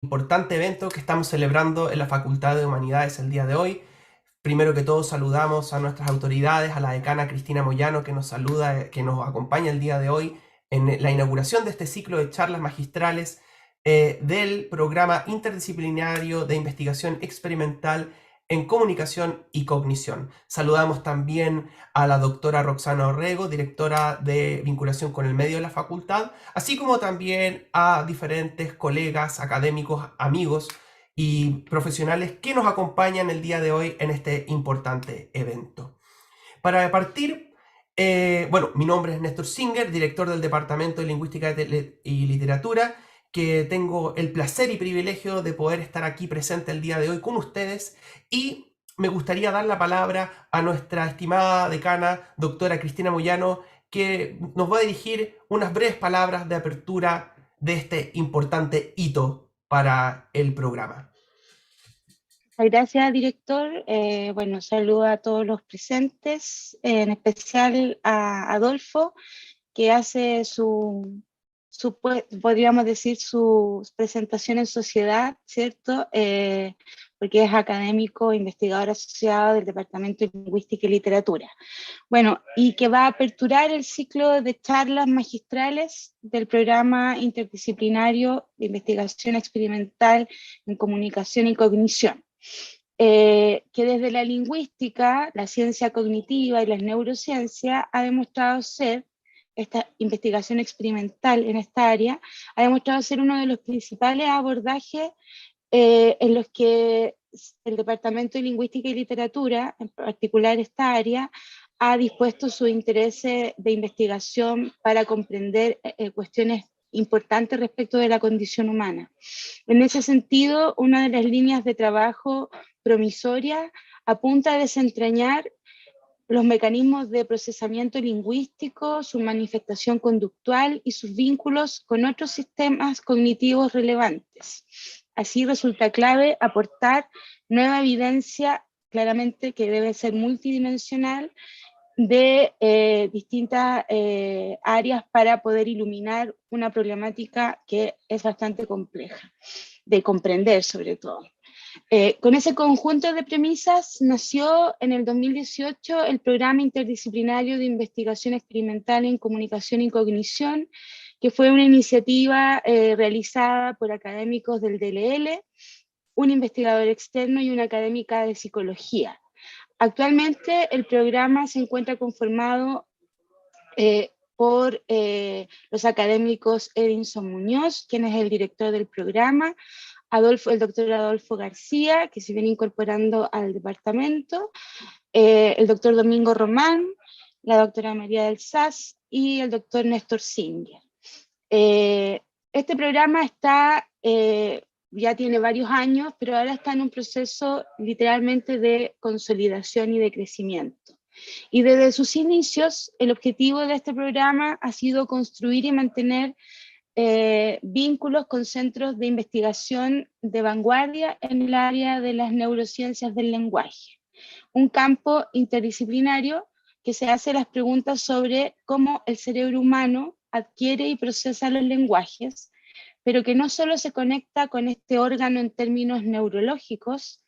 Importante evento que estamos celebrando en la Facultad de Humanidades el día de hoy. Primero que todo saludamos a nuestras autoridades, a la decana Cristina Moyano que nos saluda, que nos acompaña el día de hoy en la inauguración de este ciclo de charlas magistrales del programa interdisciplinario de investigación experimental en comunicación y cognición. Saludamos también a la doctora Roxana Orrego, directora de vinculación con el medio de la facultad, así como también a diferentes colegas, académicos, amigos y profesionales que nos acompañan el día de hoy en este importante evento. Para partir, bueno, mi nombre es Néstor Singer, director del Departamento de Lingüística y Literatura, que tengo el placer y privilegio de poder estar aquí presente el día de hoy con ustedes y me gustaría dar la palabra a nuestra estimada decana, doctora Cristina Moyano, que nos va a dirigir unas breves palabras de apertura de este importante hito para el programa. Gracias, director. Bueno, saludo a todos los presentes, en especial a Adolfo, que hace podríamos decir, su presentación en sociedad, ¿cierto? Porque es académico, investigador asociado del Departamento de Lingüística y Literatura. Bueno, y que va a aperturar el ciclo de charlas magistrales del programa interdisciplinario de investigación experimental en comunicación y cognición. Que desde la lingüística, la ciencia cognitiva y las neurociencias ha demostrado ser, esta investigación experimental en esta área, ha demostrado ser uno de los principales abordajes en los que el Departamento de Lingüística y Literatura, en particular esta área, ha dispuesto su interés de investigación para comprender cuestiones importantes respecto de la condición humana. En ese sentido, una de las líneas de trabajo promisoria apunta a desentrañar los mecanismos de procesamiento lingüístico, su manifestación conductual y sus vínculos con otros sistemas cognitivos relevantes. Así resulta clave aportar nueva evidencia, claramente que debe ser multidimensional, de distintas áreas para poder iluminar una problemática que es bastante compleja, de comprender sobre todo. Con ese conjunto de premisas nació en el 2018 el Programa Interdisciplinario de Investigación Experimental en Comunicación y Cognición, que fue una iniciativa realizada por académicos del DLL, un investigador externo y una académica de psicología. Actualmente el programa se encuentra conformado por los académicos Edinson Muñoz, quien es el director del programa, el doctor Adolfo García, que se viene incorporando al departamento, el doctor Domingo Román, la doctora María del Saz y el doctor Néstor Singer. Este programa ya tiene varios años, pero ahora está en un proceso literalmente de consolidación y de crecimiento. Y desde sus inicios, el objetivo de este programa ha sido construir y mantener vínculos con centros de investigación de vanguardia en el área de las neurociencias del lenguaje. Un campo interdisciplinario que se hace las preguntas sobre cómo el cerebro humano adquiere y procesa los lenguajes, pero que no solo se conecta con este órgano en términos neurológicos,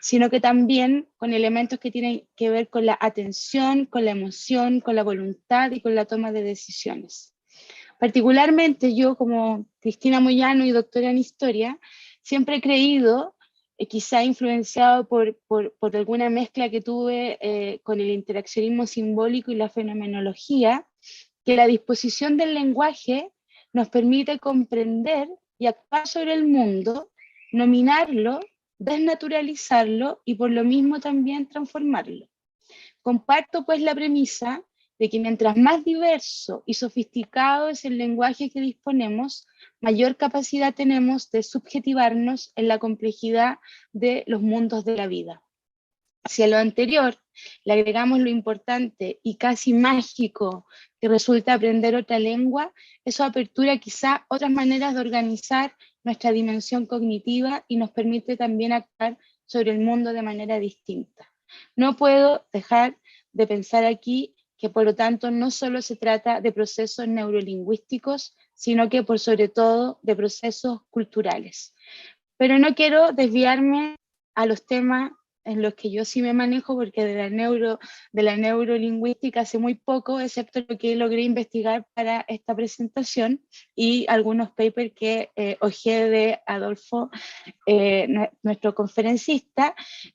sino que también con elementos que tienen que ver con la atención, con la emoción, con la voluntad y con la toma de decisiones. Particularmente yo, como Cristina Moyano y doctora en historia, siempre he creído, quizá influenciado por alguna mezcla que tuve con el interaccionismo simbólico y la fenomenología, que la disposición del lenguaje nos permite comprender y actuar sobre el mundo, nominarlo, desnaturalizarlo y por lo mismo también transformarlo. Comparto pues la premisa de que mientras más diverso y sofisticado es el lenguaje que disponemos, mayor capacidad tenemos de subjetivarnos en la complejidad de los mundos de la vida. Si a lo anterior le agregamos lo importante y casi mágico que resulta aprender otra lengua, eso apertura quizá otras maneras de organizar nuestra dimensión cognitiva y nos permite también actuar sobre el mundo de manera distinta. No puedo dejar de pensar aquí que por lo tanto no solo se trata de procesos neurolingüísticos, sino que por sobre todo de procesos culturales. Pero no quiero desviarme a los temas en los que yo sí me manejo, porque de la neurolingüística hace muy poco, excepto lo que logré investigar para esta presentación y algunos papers que hojeé de Adolfo, nuestro conferencista,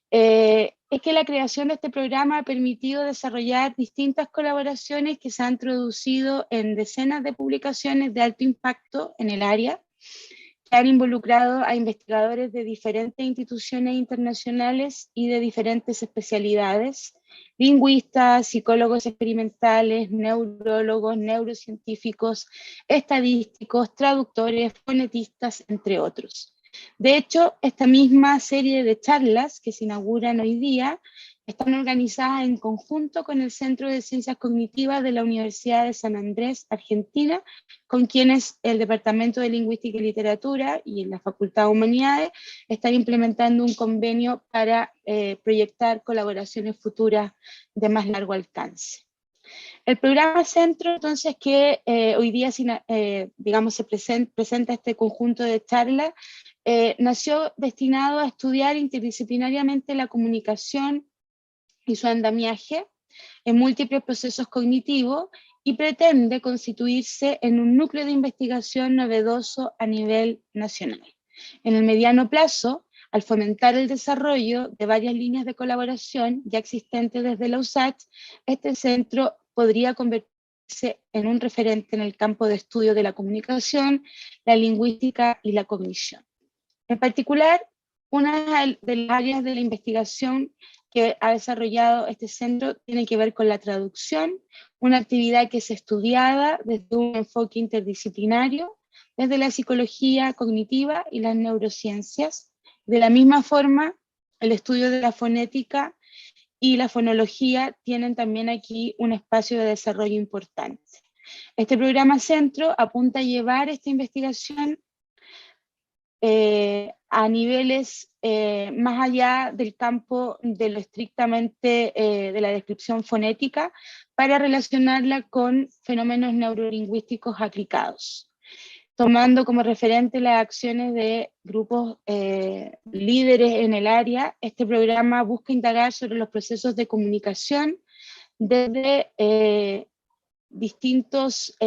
es que la creación de este programa ha permitido desarrollar distintas colaboraciones que se han traducido en decenas de publicaciones de alto impacto en el área, que han involucrado a investigadores de diferentes instituciones internacionales y de diferentes especialidades, lingüistas, psicólogos experimentales, neurólogos, neurocientíficos, estadísticos, traductores, fonetistas, entre otros. De hecho, esta misma serie de charlas que se inauguran hoy día están organizadas en conjunto con el Centro de Ciencias Cognitivas de la Universidad de San Andrés, Argentina, con quienes el Departamento de Lingüística y Literatura y la Facultad de Humanidades están implementando un convenio para proyectar colaboraciones futuras de más largo alcance. El programa Centro, entonces, que hoy día digamos, se presenta este conjunto de charlas, nació destinado a estudiar interdisciplinariamente la comunicación y su andamiaje en múltiples procesos cognitivos y pretende constituirse en un núcleo de investigación novedoso a nivel nacional. En el mediano plazo, al fomentar el desarrollo de varias líneas de colaboración ya existentes desde la USACH, este centro podría convertirse en un referente en el campo de estudio de la comunicación, la lingüística y la cognición. En particular, una de las áreas de la investigación que ha desarrollado este centro tiene que ver con la traducción, una actividad que es estudiada desde un enfoque interdisciplinario, desde la psicología cognitiva y las neurociencias. De la misma forma, el estudio de la fonética y la fonología tienen también aquí un espacio de desarrollo importante. Este programa Centro apunta a llevar esta investigación a niveles más allá del campo de lo estrictamente de la descripción fonética, para relacionarla con fenómenos neurolingüísticos aplicados, tomando como referente las acciones de grupos líderes en el área. Este programa busca indagar sobre los procesos de comunicación desde distintos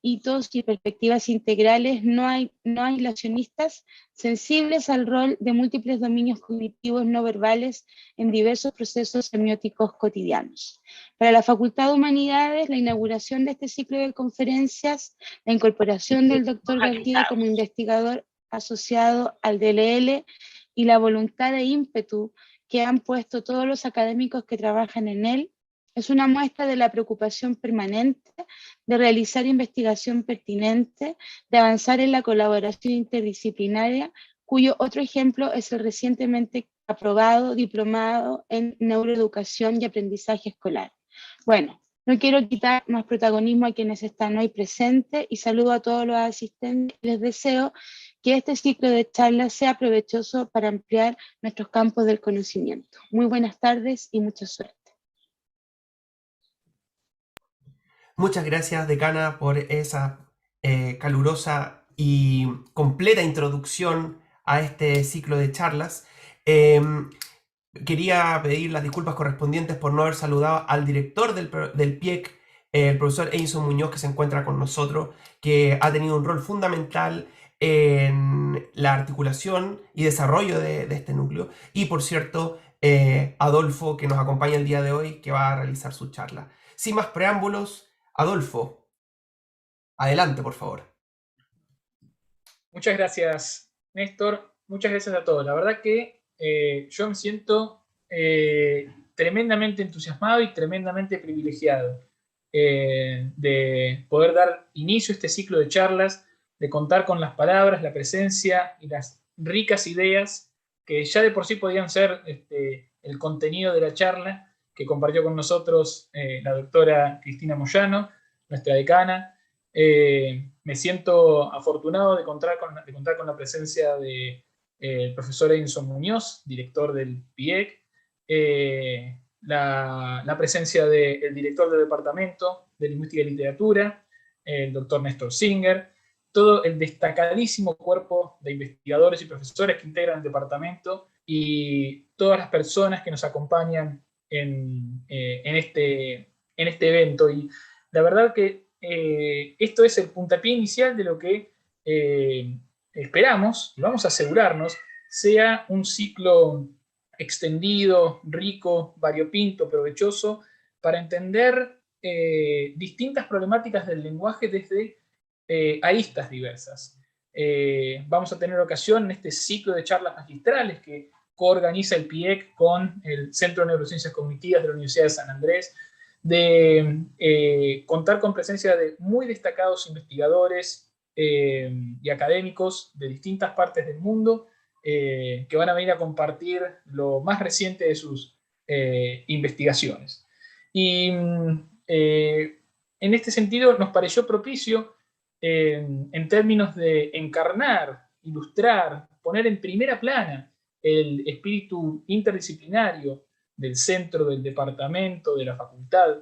hitos y perspectivas integrales no aislacionistas, sensibles al rol de múltiples dominios cognitivos no verbales en diversos procesos semióticos cotidianos. Para la Facultad de Humanidades, la inauguración de este ciclo de conferencias, la incorporación del doctor García como investigador asociado al DLL y la voluntad de ímpetu que han puesto todos los académicos que trabajan en él, es una muestra de la preocupación permanente de realizar investigación pertinente, de avanzar en la colaboración interdisciplinaria, cuyo otro ejemplo es el recientemente aprobado diplomado en neuroeducación y aprendizaje escolar. Bueno, no quiero quitar más protagonismo a quienes están hoy presentes y saludo a todos los asistentes. Les deseo que este ciclo de charlas sea provechoso para ampliar nuestros campos del conocimiento. Muy buenas tardes y mucha suerte. Muchas gracias, decana, por esa calurosa y completa introducción a este ciclo de charlas. Quería pedir las disculpas correspondientes por no haber saludado al director del PIEC, el profesor Edison Muñoz, que se encuentra con nosotros, que ha tenido un rol fundamental en la articulación y desarrollo de este núcleo. Y por cierto, Adolfo, que nos acompaña el día de hoy, que va a realizar su charla. Sin más preámbulos, Adolfo, adelante, por favor. Muchas gracias, Néstor. Muchas gracias a todos. La verdad que yo me siento tremendamente entusiasmado y tremendamente privilegiado de poder dar inicio a este ciclo de charlas, de contar con las palabras, la presencia y las ricas ideas que ya de por sí podían ser el contenido de la charla que compartió con nosotros la doctora Cristina Moyano, nuestra decana. Me siento afortunado de contar con la presencia del profesor Edison Muñoz, director del PIEC, la presencia del director del Departamento de Lingüística y Literatura, el doctor Néstor Singer, todo el destacadísimo cuerpo de investigadores y profesores que integran el departamento y todas las personas que nos acompañan en este evento. Y la verdad que esto es el puntapié inicial de lo que esperamos, y vamos a asegurarnos, sea un ciclo extendido, rico, variopinto, provechoso, para entender distintas problemáticas del lenguaje desde aristas diversas. Vamos a tener ocasión en este ciclo de charlas magistrales que coorganiza el PIEC con el Centro de Neurociencias Cognitivas de la Universidad de San Andrés, de contar con presencia de muy destacados investigadores y académicos de distintas partes del mundo que van a venir a compartir lo más reciente de sus investigaciones. Y en este sentido nos pareció propicio en términos de encarnar, ilustrar, poner en primera plana el espíritu interdisciplinario del centro, del departamento, de la facultad,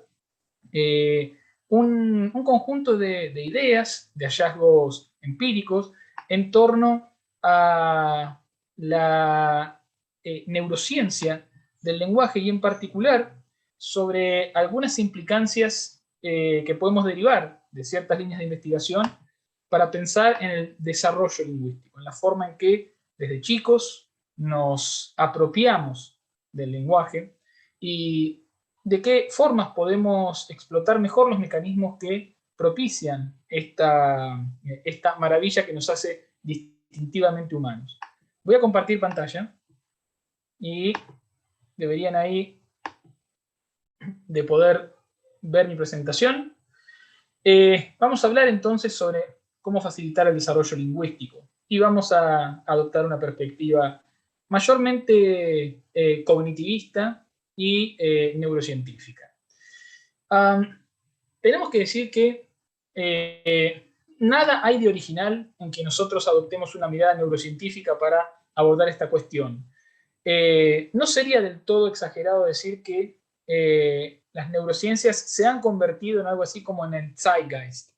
un conjunto de ideas, de hallazgos empíricos en torno a la neurociencia del lenguaje y en particular sobre algunas implicancias que podemos derivar de ciertas líneas de investigación para pensar en el desarrollo lingüístico, en la forma en que desde chicos nos apropiamos del lenguaje y de qué formas podemos explotar mejor los mecanismos que propician esta maravilla que nos hace distintivamente humanos. Voy a compartir pantalla y deberían ahí de poder ver mi presentación. Vamos a hablar entonces sobre cómo facilitar el desarrollo lingüístico y vamos a adoptar una perspectiva mayormente cognitivista y neurocientífica. Tenemos que decir que nada hay de original en que nosotros adoptemos una mirada neurocientífica para abordar esta cuestión. No sería del todo exagerado decir que las neurociencias se han convertido en algo así como en el zeitgeist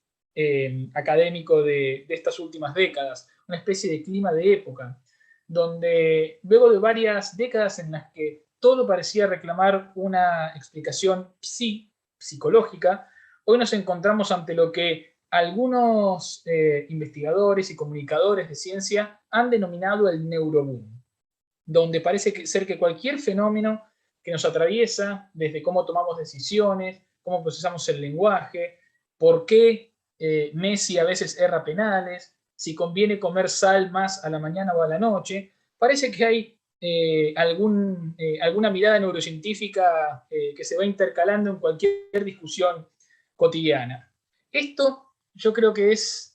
académico de estas últimas décadas, una especie de clima de época, donde luego de varias décadas en las que todo parecía reclamar una explicación psicológica, hoy nos encontramos ante lo que algunos investigadores y comunicadores de ciencia han denominado el neuroboom, donde parece ser que cualquier fenómeno que nos atraviesa, desde cómo tomamos decisiones, cómo procesamos el lenguaje, por qué Messi a veces erra penales, si conviene comer sal más a la mañana o a la noche, parece que hay alguna mirada neurocientífica que se va intercalando en cualquier discusión cotidiana. Esto yo creo que es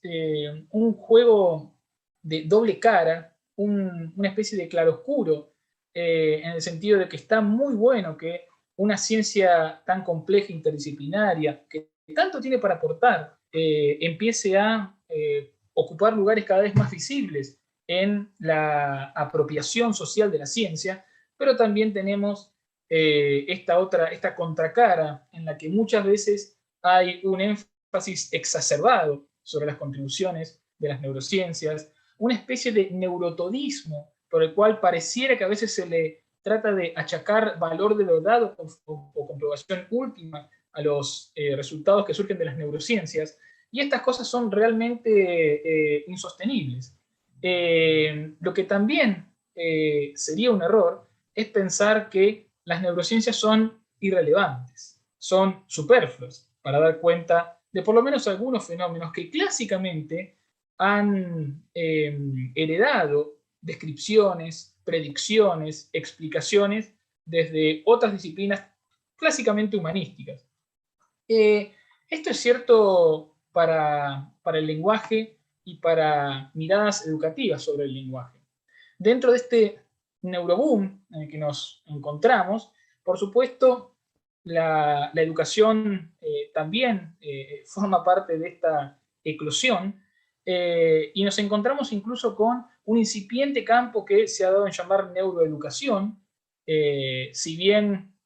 un juego de doble cara, una especie de claroscuro, en el sentido de que está muy bueno que una ciencia tan compleja, interdisciplinaria, que tanto tiene para aportar, empiece a ocupar lugares cada vez más visibles en la apropiación social de la ciencia, pero también tenemos esta contracara en la que muchas veces hay un énfasis exacerbado sobre las contribuciones de las neurociencias, una especie de neurotodismo por el cual pareciera que a veces se le trata de achacar valor de verdad o comprobación última a los resultados que surgen de las neurociencias, y estas cosas son realmente insostenibles. Lo que también sería un error es pensar que las neurociencias son irrelevantes, son superfluas para dar cuenta de por lo menos algunos fenómenos que clásicamente han heredado descripciones, predicciones, explicaciones desde otras disciplinas clásicamente humanísticas. Esto es cierto para el lenguaje y para miradas educativas sobre el lenguaje. Dentro de este neuroboom en el que nos encontramos, por supuesto, la educación también forma parte de esta eclosión, y nos encontramos incluso con un incipiente campo que se ha dado en llamar neuroeducación, si bien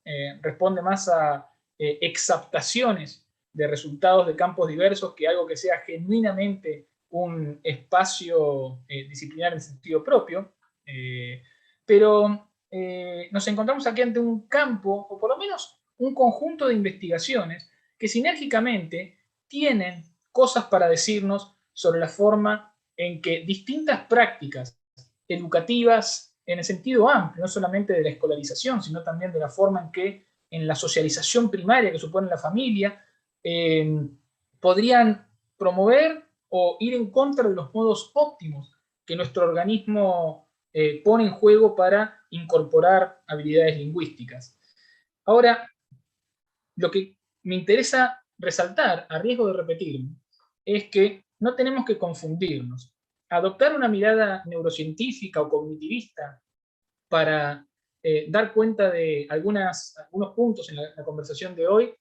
responde más a exaptaciones de resultados de campos diversos que algo que sea genuinamente un espacio disciplinar en sentido propio, pero nos encontramos aquí ante un campo, o por lo menos un conjunto de investigaciones que sinérgicamente tienen cosas para decirnos sobre la forma en que distintas prácticas educativas en el sentido amplio, no solamente de la escolarización, sino también de la forma en que en la socialización primaria que supone la familia, podrían promover o ir en contra de los modos óptimos que nuestro organismo pone en juego para incorporar habilidades lingüísticas. Ahora, lo que me interesa resaltar, a riesgo de repetirme, es que no tenemos que confundirnos. Adoptar una mirada neurocientífica o cognitivista para dar cuenta de algunos puntos en la conversación de hoy,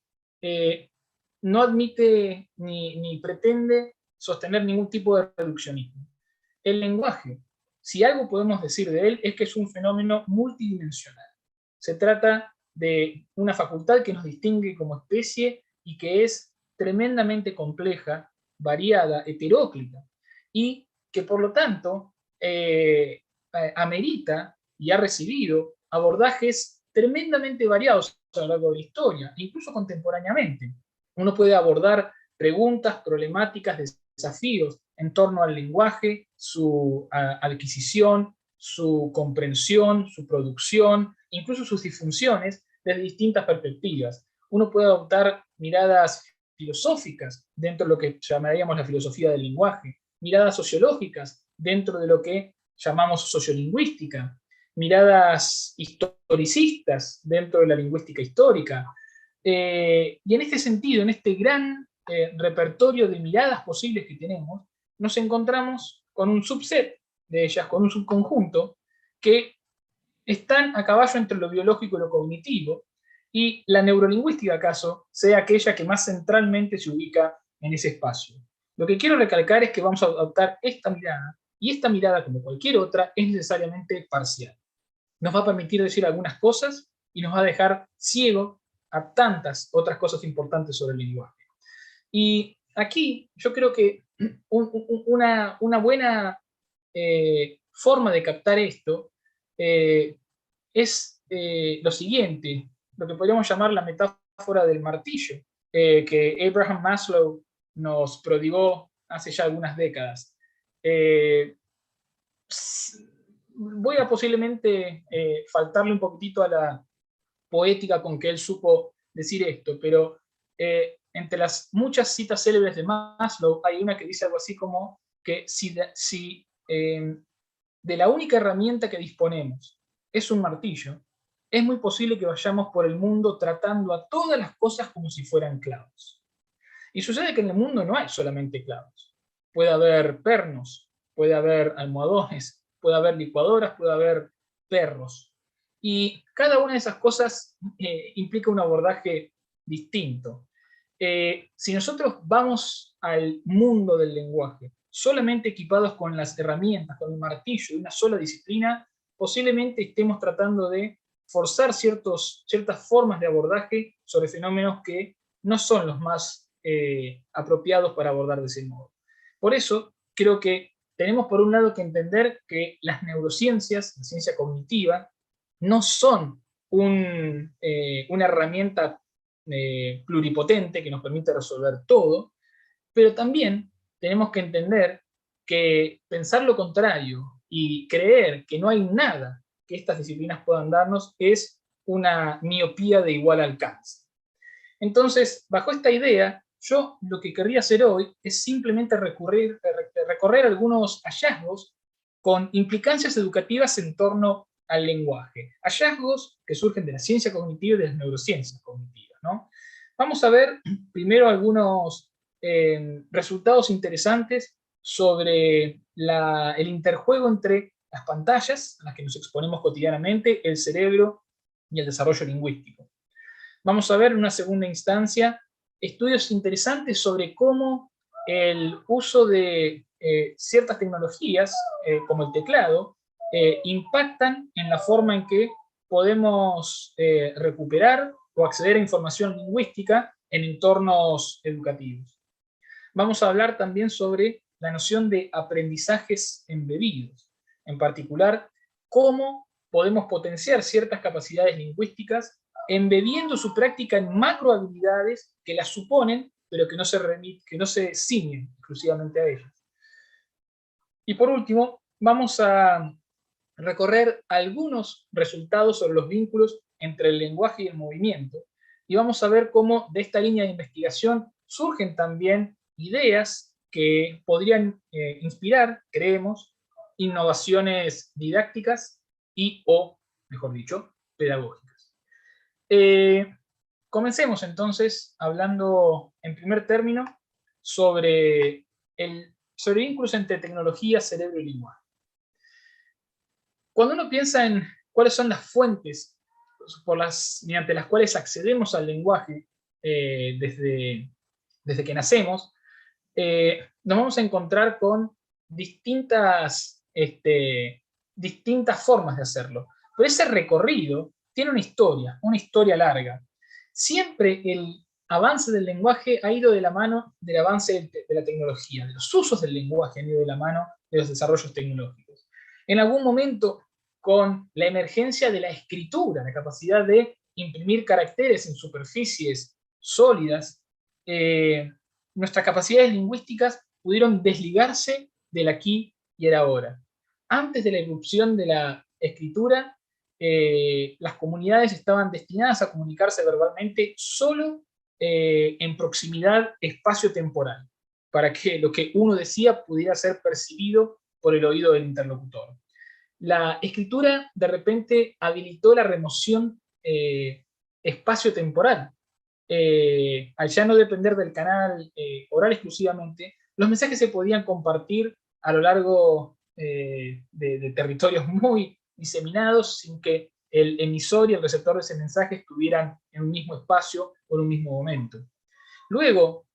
no admite ni pretende sostener ningún tipo de reduccionismo. El lenguaje, si algo podemos decir de él, es que es un fenómeno multidimensional. Se trata de una facultad que nos distingue como especie y que es tremendamente compleja, variada, heteróclita, y que por lo tanto amerita y ha recibido abordajes tremendamente variados a lo largo de la historia, incluso contemporáneamente. Uno puede abordar preguntas, problemáticas, desafíos en torno al lenguaje, su adquisición, su comprensión, su producción, incluso sus disfunciones desde distintas perspectivas. Uno puede adoptar miradas filosóficas dentro de lo que llamaríamos la filosofía del lenguaje, miradas sociológicas dentro de lo que llamamos sociolingüística, miradas historicistas dentro de la lingüística histórica. Y en este sentido, en este gran repertorio de miradas posibles que tenemos, nos encontramos con un subset de ellas, con un subconjunto, que están a caballo entre lo biológico y lo cognitivo, y la neurolingüística, acaso, sea aquella que más centralmente se ubica en ese espacio. Lo que quiero recalcar es que vamos a adoptar esta mirada, y esta mirada, como cualquier otra, es necesariamente parcial. Nos va a permitir decir algunas cosas y nos va a dejar ciego a tantas otras cosas importantes sobre el lenguaje. Y aquí yo creo que una buena forma de captar esto es lo siguiente, lo que podríamos llamar la metáfora del martillo, que Abraham Maslow nos prodigó hace ya algunas décadas. Voy a posiblemente faltarle un poquitito a la poética con que él supo decir esto, pero entre las muchas citas célebres de Maslow hay una que dice algo así como que si de la única herramienta que disponemos es un martillo, es muy posible que vayamos por el mundo tratando a todas las cosas como si fueran clavos. Y sucede que en el mundo no hay solamente clavos. Puede haber pernos, puede haber almohadones, puede haber licuadoras, puede haber perros. Y cada una de esas cosas implica un abordaje distinto. Si nosotros vamos al mundo del lenguaje solamente equipados con las herramientas, con el martillo de una sola disciplina, posiblemente estemos tratando de forzar ciertas formas de abordaje sobre fenómenos que no son los más apropiados para abordar de ese modo. Por eso, creo que tenemos por un lado que entender que las neurociencias, la ciencia cognitiva, no son una herramienta pluripotente que nos permite resolver todo, pero también tenemos que entender que pensar lo contrario y creer que no hay nada que estas disciplinas puedan darnos es una miopía de igual alcance. Entonces, bajo esta idea, yo lo que querría hacer hoy es simplemente recorrer algunos hallazgos con implicancias educativas en torno al lenguaje. Hallazgos que surgen de la ciencia cognitiva y de las neurociencias cognitivas, ¿no? Vamos a ver primero algunos resultados interesantes sobre el interjuego entre las pantallas a las que nos exponemos cotidianamente, el cerebro y el desarrollo lingüístico. Vamos a ver en una segunda instancia estudios interesantes sobre cómo el uso de ciertas tecnologías, como el teclado, impactan en la forma en que podemos recuperar o acceder a información lingüística en entornos educativos. Vamos a hablar también sobre la noción de aprendizajes embebidos. En particular, cómo podemos potenciar ciertas capacidades lingüísticas embebiendo su práctica en macrohabilidades que las suponen, pero que no se ciñen exclusivamente a ellas. Y por último, vamos a recorrer algunos resultados sobre los vínculos entre el lenguaje y el movimiento, y vamos a ver cómo de esta línea de investigación surgen también ideas que podrían inspirar, creemos, innovaciones didácticas o, mejor dicho, pedagógicas. Comencemos entonces hablando en primer término sobre vínculos entre tecnología, cerebro y lenguaje. Cuando uno piensa en cuáles son las fuentes mediante las cuales accedemos al lenguaje desde que nacemos, nos vamos a encontrar con distintas formas de hacerlo. Pero ese recorrido tiene una historia larga. Siempre el avance del lenguaje ha ido de la mano del avance de la tecnología, de los usos del lenguaje han ido de la mano de los desarrollos tecnológicos. En algún momento, con la emergencia de la escritura, la capacidad de imprimir caracteres en superficies sólidas, nuestras capacidades lingüísticas pudieron desligarse del aquí y el ahora. Antes de la irrupción de la escritura, las comunidades estaban destinadas a comunicarse verbalmente solo en proximidad espacio-temporal, para que lo que uno decía pudiera ser percibido por el oído del interlocutor. La escritura de repente habilitó la remoción espacio-temporal. Al ya no depender del canal oral exclusivamente, los mensajes se podían compartir a lo largo de territorios muy diseminados sin que el emisor y el receptor de ese mensaje estuvieran en un mismo espacio o en un mismo momento. Luego,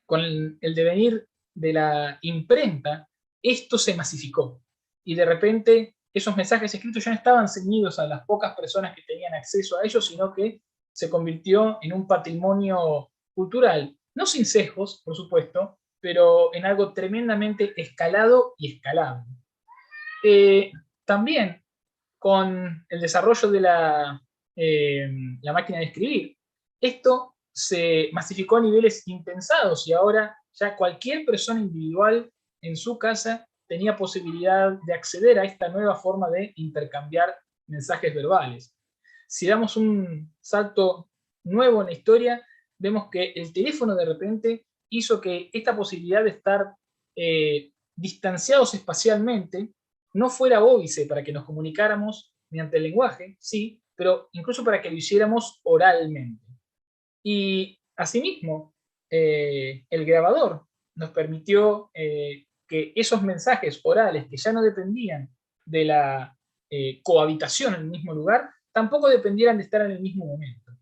con el devenir de la imprenta, esto se masificó y de repente esos mensajes escritos ya no estaban ceñidos a las pocas personas que tenían acceso a ellos, sino que se convirtió en un patrimonio cultural, no sin sesgos, por supuesto, pero en algo tremendamente escalado y escalable. También con el desarrollo de la máquina de escribir, esto se masificó a niveles impensados y ahora ya cualquier persona individual en su casa tenía posibilidad de acceder a esta nueva forma de intercambiar mensajes verbales. Si damos un salto nuevo en la historia, vemos que el teléfono de repente hizo que esta posibilidad de estar distanciados espacialmente no fuera óbice para que nos comunicáramos mediante el lenguaje, sí, pero incluso para que lo hiciéramos oralmente. Y asimismo, el grabador nos permitió que esos mensajes orales que ya no dependían de la cohabitación en el mismo lugar, tampoco dependieran de estar en el mismo momento.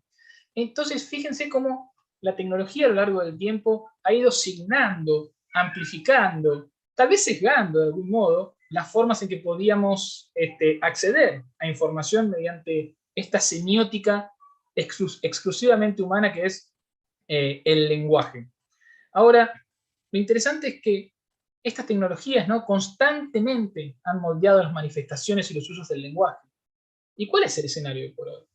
Entonces, fíjense cómo la tecnología a lo largo del tiempo ha ido signando, amplificando, tal vez sesgando de algún modo, las formas en que podíamos acceder a información mediante esta semiótica exclusivamente humana que es el lenguaje. Ahora, lo interesante es que estas tecnologías, ¿no?, constantemente han moldeado las manifestaciones y los usos del lenguaje. ¿Y cuál es el escenario de por hoy?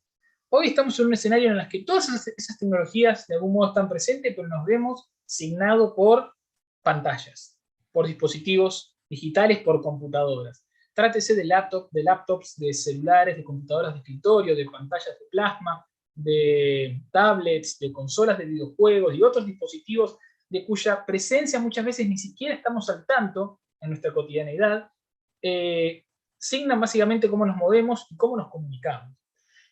Hoy estamos en un escenario en el que todas esas tecnologías de algún modo están presentes, pero nos vemos signado por pantallas, por dispositivos digitales, por computadoras. Trátese de laptops, de celulares, de computadoras de escritorio, de pantallas de plasma, de tablets, de consolas de videojuegos y otros dispositivos de cuya presencia muchas veces ni siquiera estamos al tanto en nuestra cotidianeidad, signan básicamente cómo nos movemos y cómo nos comunicamos.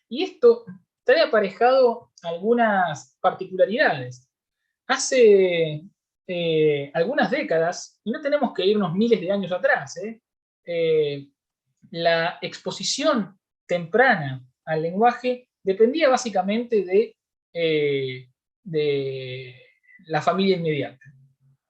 Y esto trae aparejado algunas particularidades. Hace algunas décadas, y no tenemos que ir unos miles de años atrás, la exposición temprana al lenguaje dependía básicamente de la familia inmediata.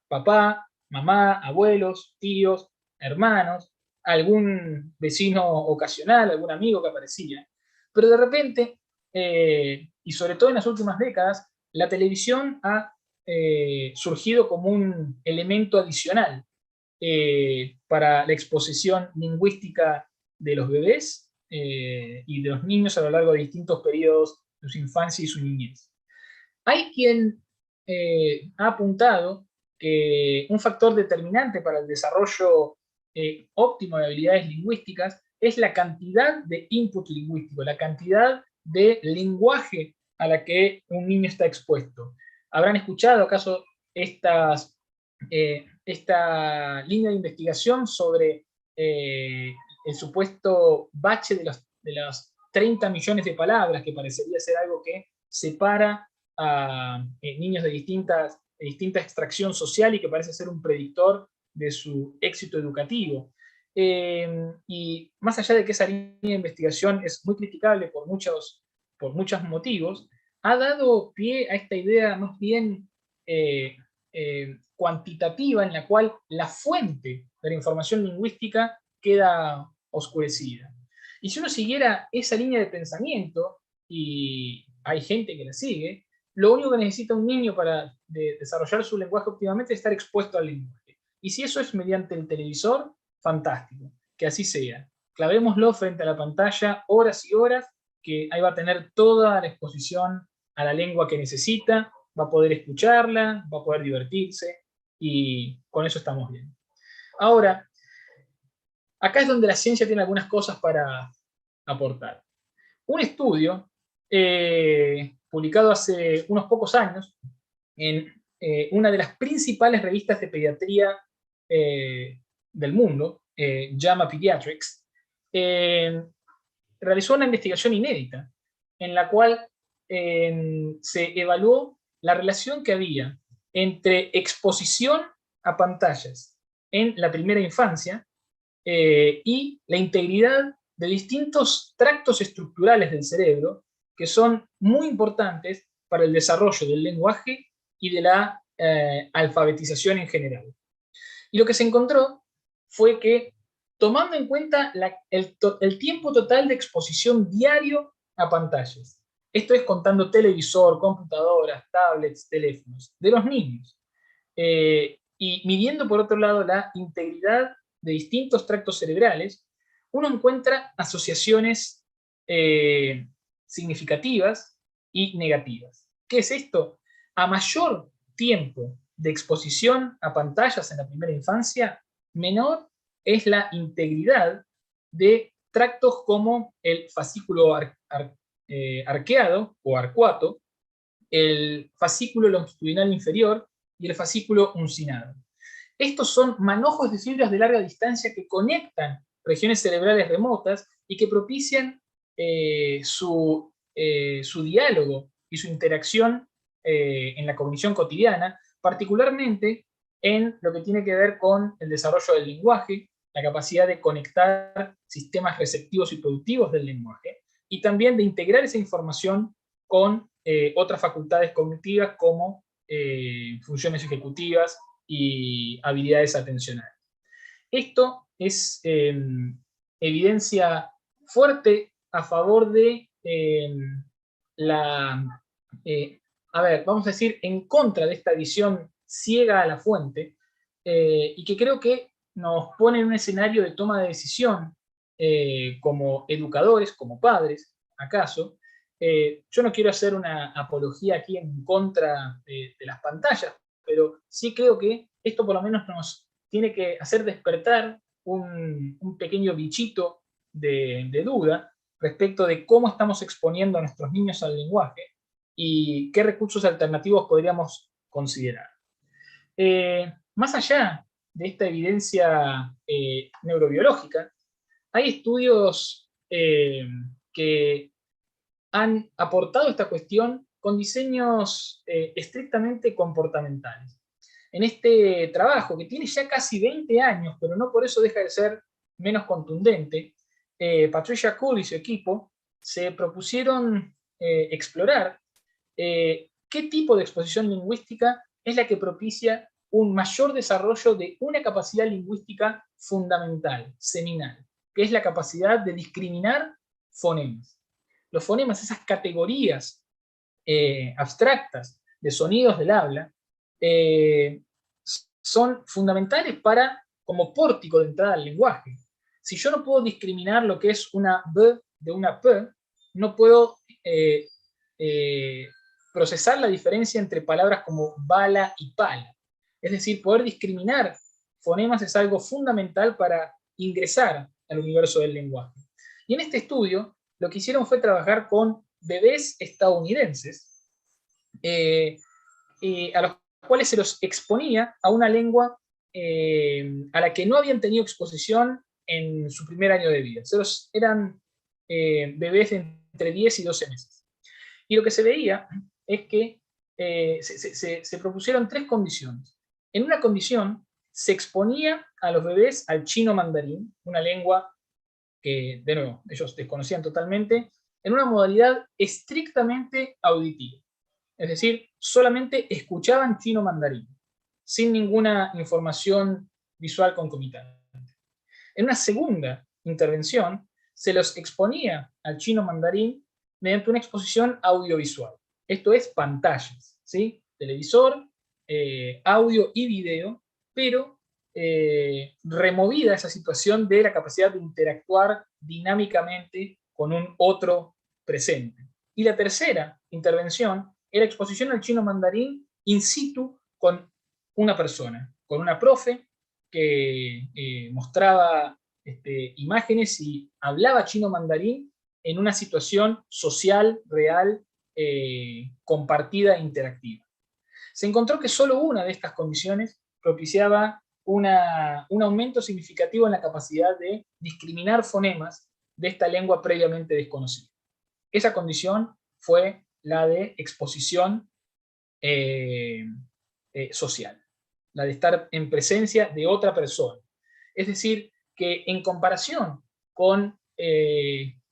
Papá, mamá, abuelos, tíos, hermanos, algún vecino ocasional, algún amigo que aparecía. Pero de repente, y sobre todo en las últimas décadas, la televisión ha surgido como un elemento adicional para la exposición lingüística de los bebés y de los niños a lo largo de distintos periodos de su infancia y su niñez. Hay quien ha apuntado que un factor determinante para el desarrollo óptimo de habilidades lingüísticas es la cantidad de input lingüístico, la cantidad de lenguaje a la que un niño está expuesto. ¿Habrán escuchado acaso esta línea de investigación sobre el supuesto bache de los 30 millones de palabras, que parecería ser algo que separa a niños de distinta extracción social y que parece ser un predictor de su éxito educativo? Y más allá de que esa línea de investigación es muy criticable por muchos motivos, ha dado pie a esta idea más bien cuantitativa, en la cual la fuente de la información lingüística queda oscurecida. Y si uno siguiera esa línea de pensamiento, y hay gente que la sigue, lo único que necesita un niño para desarrollar su lenguaje óptimamente es estar expuesto al lenguaje. Y si eso es mediante el televisor, fantástico, que así sea. Clavémoslo frente a la pantalla horas y horas, que ahí va a tener toda la exposición a la lengua que necesita, va a poder escucharla, va a poder divertirse, y con eso estamos bien. Ahora, acá es donde la ciencia tiene algunas cosas para aportar. Un estudio publicado hace unos pocos años en una de las principales revistas de pediatría del mundo, JAMA Pediatrics, realizó una investigación inédita en la cual se evaluó la relación que había entre exposición a pantallas en la primera infancia y la integridad de distintos tractos estructurales del cerebro que son muy importantes para el desarrollo del lenguaje y de la alfabetización en general. Y lo que se encontró fue que, tomando en cuenta el tiempo total de exposición diario a pantallas, esto es contando televisor, computadoras, tablets, teléfonos, de los niños, y midiendo por otro lado la integridad de distintos tractos cerebrales, uno encuentra asociaciones significativas y negativas. ¿Qué es esto? A mayor tiempo de exposición a pantallas en la primera infancia, menor es la integridad de tractos como el fascículo arqueado o arcuato, el fascículo longitudinal inferior y el fascículo uncinado. Estos son manojos de fibras de larga distancia que conectan regiones cerebrales remotas y que propician su diálogo y su interacción en la cognición cotidiana, particularmente en lo que tiene que ver con el desarrollo del lenguaje, la capacidad de conectar sistemas receptivos y productivos del lenguaje, y también de integrar esa información con otras facultades cognitivas como funciones ejecutivas y habilidades atencionales. Esto es evidencia fuerte a favor de vamos a decir, en contra de esta visión ciega a la fuente, y que creo que nos pone en un escenario de toma de decisión como educadores, como padres, acaso. Yo no quiero hacer una apología aquí en contra de las pantallas, pero sí creo que esto por lo menos nos tiene que hacer despertar un pequeño bichito de duda respecto de cómo estamos exponiendo a nuestros niños al lenguaje y qué recursos alternativos podríamos considerar. Más allá de esta evidencia neurobiológica, hay estudios que han aportado esta cuestión con diseños estrictamente comportamentales. En este trabajo, que tiene ya casi 20 años, pero no por eso deja de ser menos contundente, Patricia Kuhl y su equipo se propusieron explorar qué tipo de exposición lingüística es la que propicia un mayor desarrollo de una capacidad lingüística fundamental, seminal, que es la capacidad de discriminar fonemas. Los fonemas, esas categorías abstractas de sonidos del habla, son fundamentales para como pórtico de entrada al lenguaje. Si yo no puedo discriminar lo que es una B de una P, no puedo procesar la diferencia entre palabras como bala y pala. Es decir, poder discriminar fonemas es algo fundamental para ingresar al universo del lenguaje. Y en este estudio, lo que hicieron fue trabajar con bebés estadounidenses, a los cuales se los exponía a una lengua a la que no habían tenido exposición en su primer año de vida. Eran bebés de entre 10 y 12 meses. Y lo que se veía es que se propusieron 3 condiciones. En una condición se exponía a los bebés al chino mandarín, una lengua que, de nuevo, ellos desconocían totalmente, en una modalidad estrictamente auditiva. Es decir, solamente escuchaban chino mandarín, sin ninguna información visual concomitante. En una segunda intervención, se los exponía al chino mandarín mediante una exposición audiovisual. Esto es pantallas, ¿sí? Televisor, audio y video, pero removida esa situación de la capacidad de interactuar dinámicamente con un otro presente. Y la tercera intervención era exposición al chino mandarín in situ con una persona, con una profe que mostraba imágenes y hablaba chino mandarín en una situación social, real, compartida e interactiva. Se encontró que solo una de estas condiciones propiciaba un aumento significativo en la capacidad de discriminar fonemas de esta lengua previamente desconocida. Esa condición fue la de exposición social, la de estar en presencia de otra persona. Es decir, que en comparación con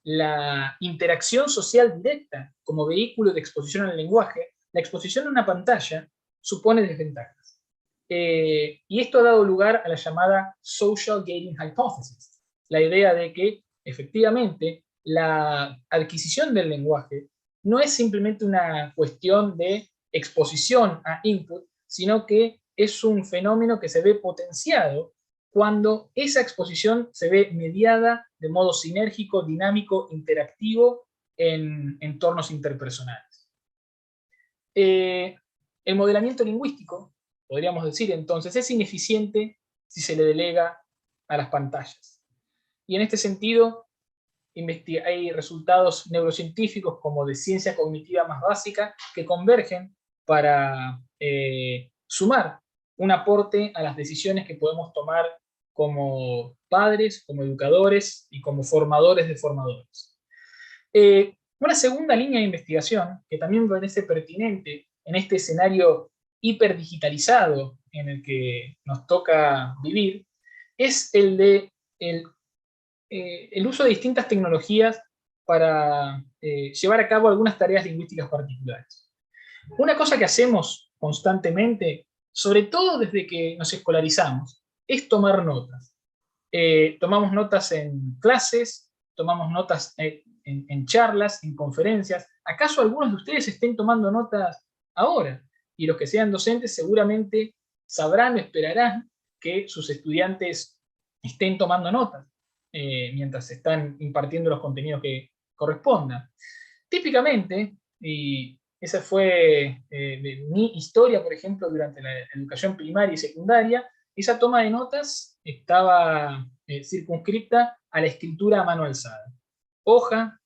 la interacción social directa como vehículo de exposición al lenguaje, la exposición a una pantalla supone desventajas. Y esto ha dado lugar a la llamada Social Gating Hypothesis, la idea de que efectivamente la adquisición del lenguaje no es simplemente una cuestión de exposición a input, sino que es un fenómeno que se ve potenciado cuando esa exposición se ve mediada de modo sinérgico, dinámico, interactivo en entornos interpersonales. El modelamiento lingüístico, podríamos decir entonces, es ineficiente si se le delega a las pantallas. Y en este sentido, hay resultados neurocientíficos como de ciencia cognitiva más básica que convergen para sumar un aporte a las decisiones que podemos tomar como padres, como educadores y como formadores de formadores. Una segunda línea de investigación que también me parece pertinente en este escenario hiperdigitalizado en el que nos toca vivir es el de el uso de distintas tecnologías para llevar a cabo algunas tareas lingüísticas particulares. Una cosa que hacemos constantemente, sobre todo desde que nos escolarizamos, es tomar notas. Tomamos notas en clases, tomamos notas en charlas, en conferencias. ¿Acaso algunos de ustedes estén tomando notas ahora? Y los que sean docentes seguramente sabrán o esperarán que sus estudiantes estén tomando notas mientras están impartiendo los contenidos que correspondan. Típicamente, y esa fue mi historia, por ejemplo, durante la educación primaria y secundaria, esa toma de notas estaba circunscripta a la escritura a mano alzada. Hoja,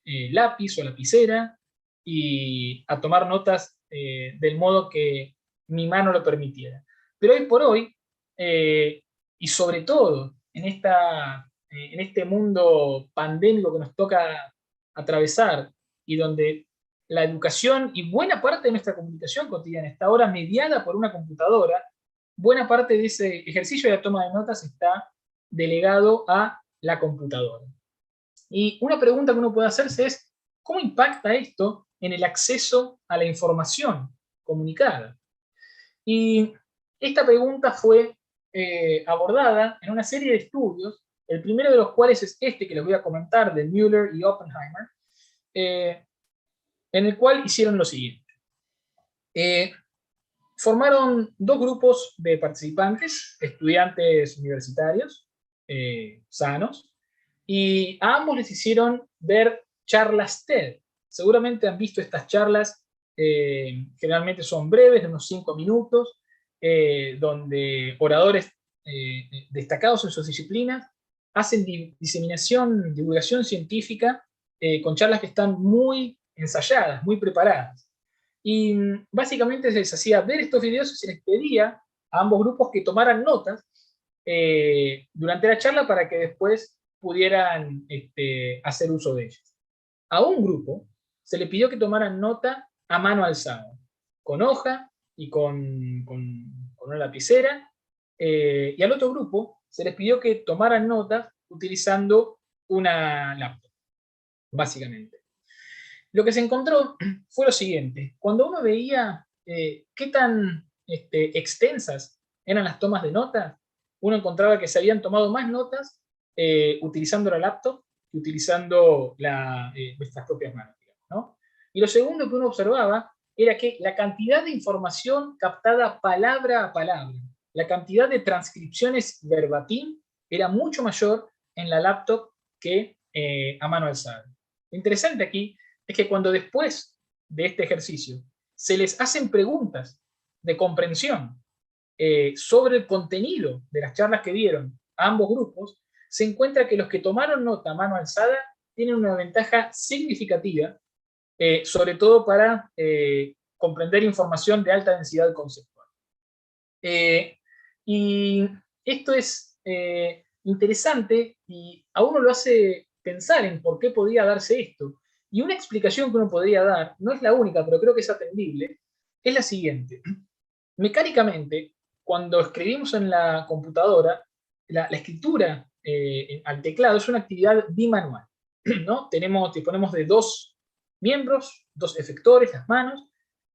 lápiz o lapicera, y a tomar notas del modo que mi mano lo permitiera. Pero hoy por hoy, y sobre todo en este mundo pandémico que nos toca atravesar y donde la educación y buena parte de nuestra comunicación cotidiana está ahora mediada por una computadora, buena parte de ese ejercicio de la toma de notas está delegado a la computadora. Y una pregunta que uno puede hacerse es, ¿cómo impacta esto en el acceso a la información comunicada? Y esta pregunta fue abordada en una serie de estudios, el primero de los cuales es este que les voy a comentar, de Müller y Oppenheimer, en el cual hicieron lo siguiente. formaron dos grupos de participantes, estudiantes universitarios, sanos, y a ambos les hicieron ver charlas TED. Seguramente han visto estas charlas, generalmente son breves, de unos 5 minutos, donde oradores destacados en sus disciplinas hacen diseminación, divulgación científica, con charlas que están muy ensayadas, muy preparadas. Y básicamente se les hacía ver estos videos y se les pedía a ambos grupos que tomaran notas durante la charla para que después pudieran hacer uso de ellas. A un grupo se le pidió que tomaran nota a mano alzada, con hoja y con una lapicera, y al otro grupo se les pidió que tomaran notas utilizando una laptop, básicamente. Lo que se encontró fue lo siguiente: cuando uno veía qué tan extensas eran las tomas de notas, uno encontraba que se habían tomado más notas utilizando la laptop que utilizando nuestras propias manos, digamos, ¿no? Y lo segundo que uno observaba era que la cantidad de información captada palabra a palabra, la cantidad de transcripciones verbatim, era mucho mayor en la laptop que a mano alzada. Lo interesante aquí es que cuando después de este ejercicio se les hacen preguntas de comprensión sobre el contenido de las charlas que dieron a ambos grupos, se encuentra que los que tomaron nota a mano alzada tienen una ventaja significativa, sobre todo para comprender información de alta densidad conceptual. Y esto es interesante y a uno lo hace pensar en por qué podía darse esto. Y una explicación que uno podría dar, no es la única, pero creo que es atendible, es la siguiente. Mecánicamente, cuando escribimos en la computadora, la escritura al teclado es una actividad bimanual, ¿no? Disponemos de dos miembros, dos efectores, las manos,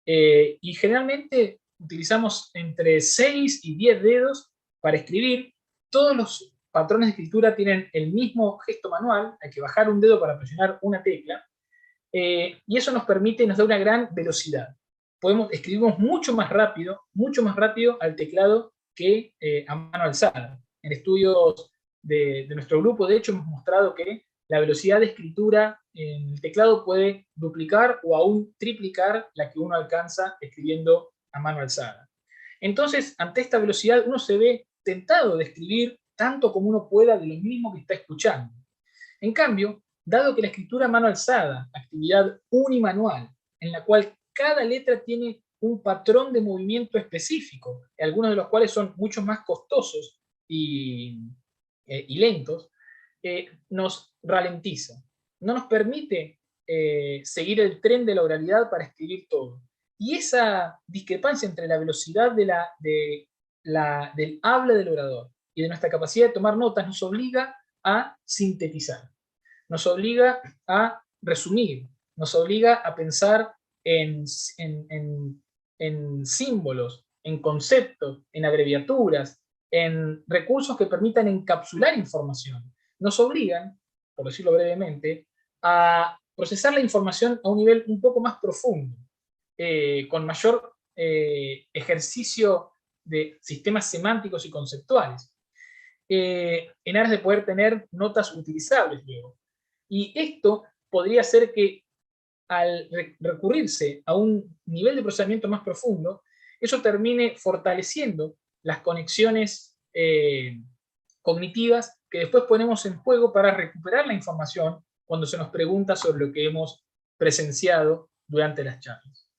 y generalmente utilizamos entre 6 y 10 dedos para escribir. Todos los patrones de escritura tienen el mismo gesto manual, hay que bajar un dedo para presionar una tecla, y eso nos permite, nos da una gran velocidad. Escribimos mucho más rápido al teclado que a mano alzada. En estudios de nuestro grupo, de hecho, hemos mostrado que la velocidad de escritura en el teclado puede duplicar o aún triplicar la que uno alcanza escribiendo a mano alzada. Entonces, ante esta velocidad, uno se ve tentado de escribir tanto como uno pueda de lo mismo que está escuchando. En cambio, dado que la escritura a mano alzada, actividad unimanual, en la cual cada letra tiene un patrón de movimiento específico, algunos de los cuales son mucho más costosos y lentos, nos ralentiza, no nos permite seguir el tren de la oralidad para escribir todo. Y esa discrepancia entre la velocidad del habla del orador y de nuestra capacidad de tomar notas nos obliga a sintetizar, nos obliga a resumir, nos obliga a pensar en símbolos, en conceptos, en abreviaturas, en recursos que permitan encapsular información. Nos obligan, por decirlo brevemente, a procesar la información a un nivel un poco más profundo, con mayor ejercicio de sistemas semánticos y conceptuales, en aras de poder tener notas utilizables luego. Y esto podría hacer que al recurrirse a un nivel de procesamiento más profundo, eso termine fortaleciendo las conexiones cognitivas que después ponemos en juego para recuperar la información cuando se nos pregunta sobre lo que hemos presenciado durante las charlas.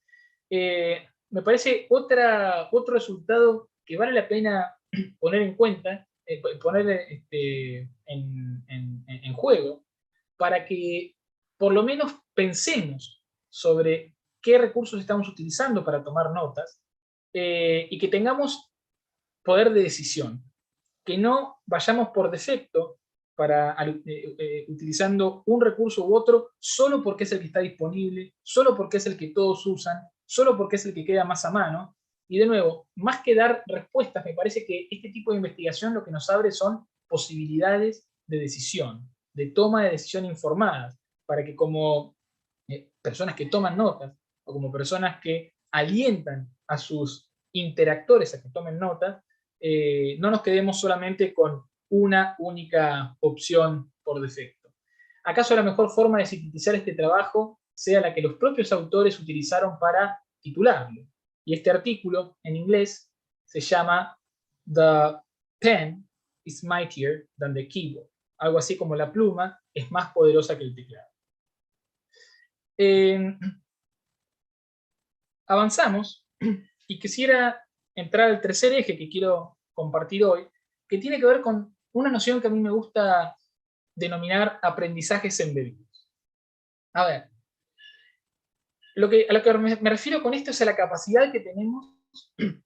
Me parece otro resultado que vale la pena poner en cuenta, poner en juego, para que por lo menos pensemos sobre qué recursos estamos utilizando para tomar notas, y que tengamos poder de decisión, que no vayamos por defecto utilizando un recurso u otro solo porque es el que está disponible, solo porque es el que todos usan, solo porque es el que queda más a mano. Y de nuevo, más que dar respuestas, me parece que este tipo de investigación lo que nos abre son posibilidades de decisión, de toma de decisión informadas, para que como personas que toman notas o como personas que alientan a sus interactores a que tomen nota, no nos quedemos solamente con una única opción por defecto. ¿Acaso la mejor forma de sintetizar este trabajo sea la que los propios autores utilizaron para titularlo? Y este artículo, en inglés, se llama The Pen is Mightier Than the Keyboard. Algo así como la pluma es más poderosa que el teclado. Avanzamos y quisiera entrar al tercer eje que quiero compartir hoy, que tiene que ver con una noción que a mí me gusta denominar aprendizajes embebidos. A ver, a lo que me refiero con esto es a la capacidad que tenemos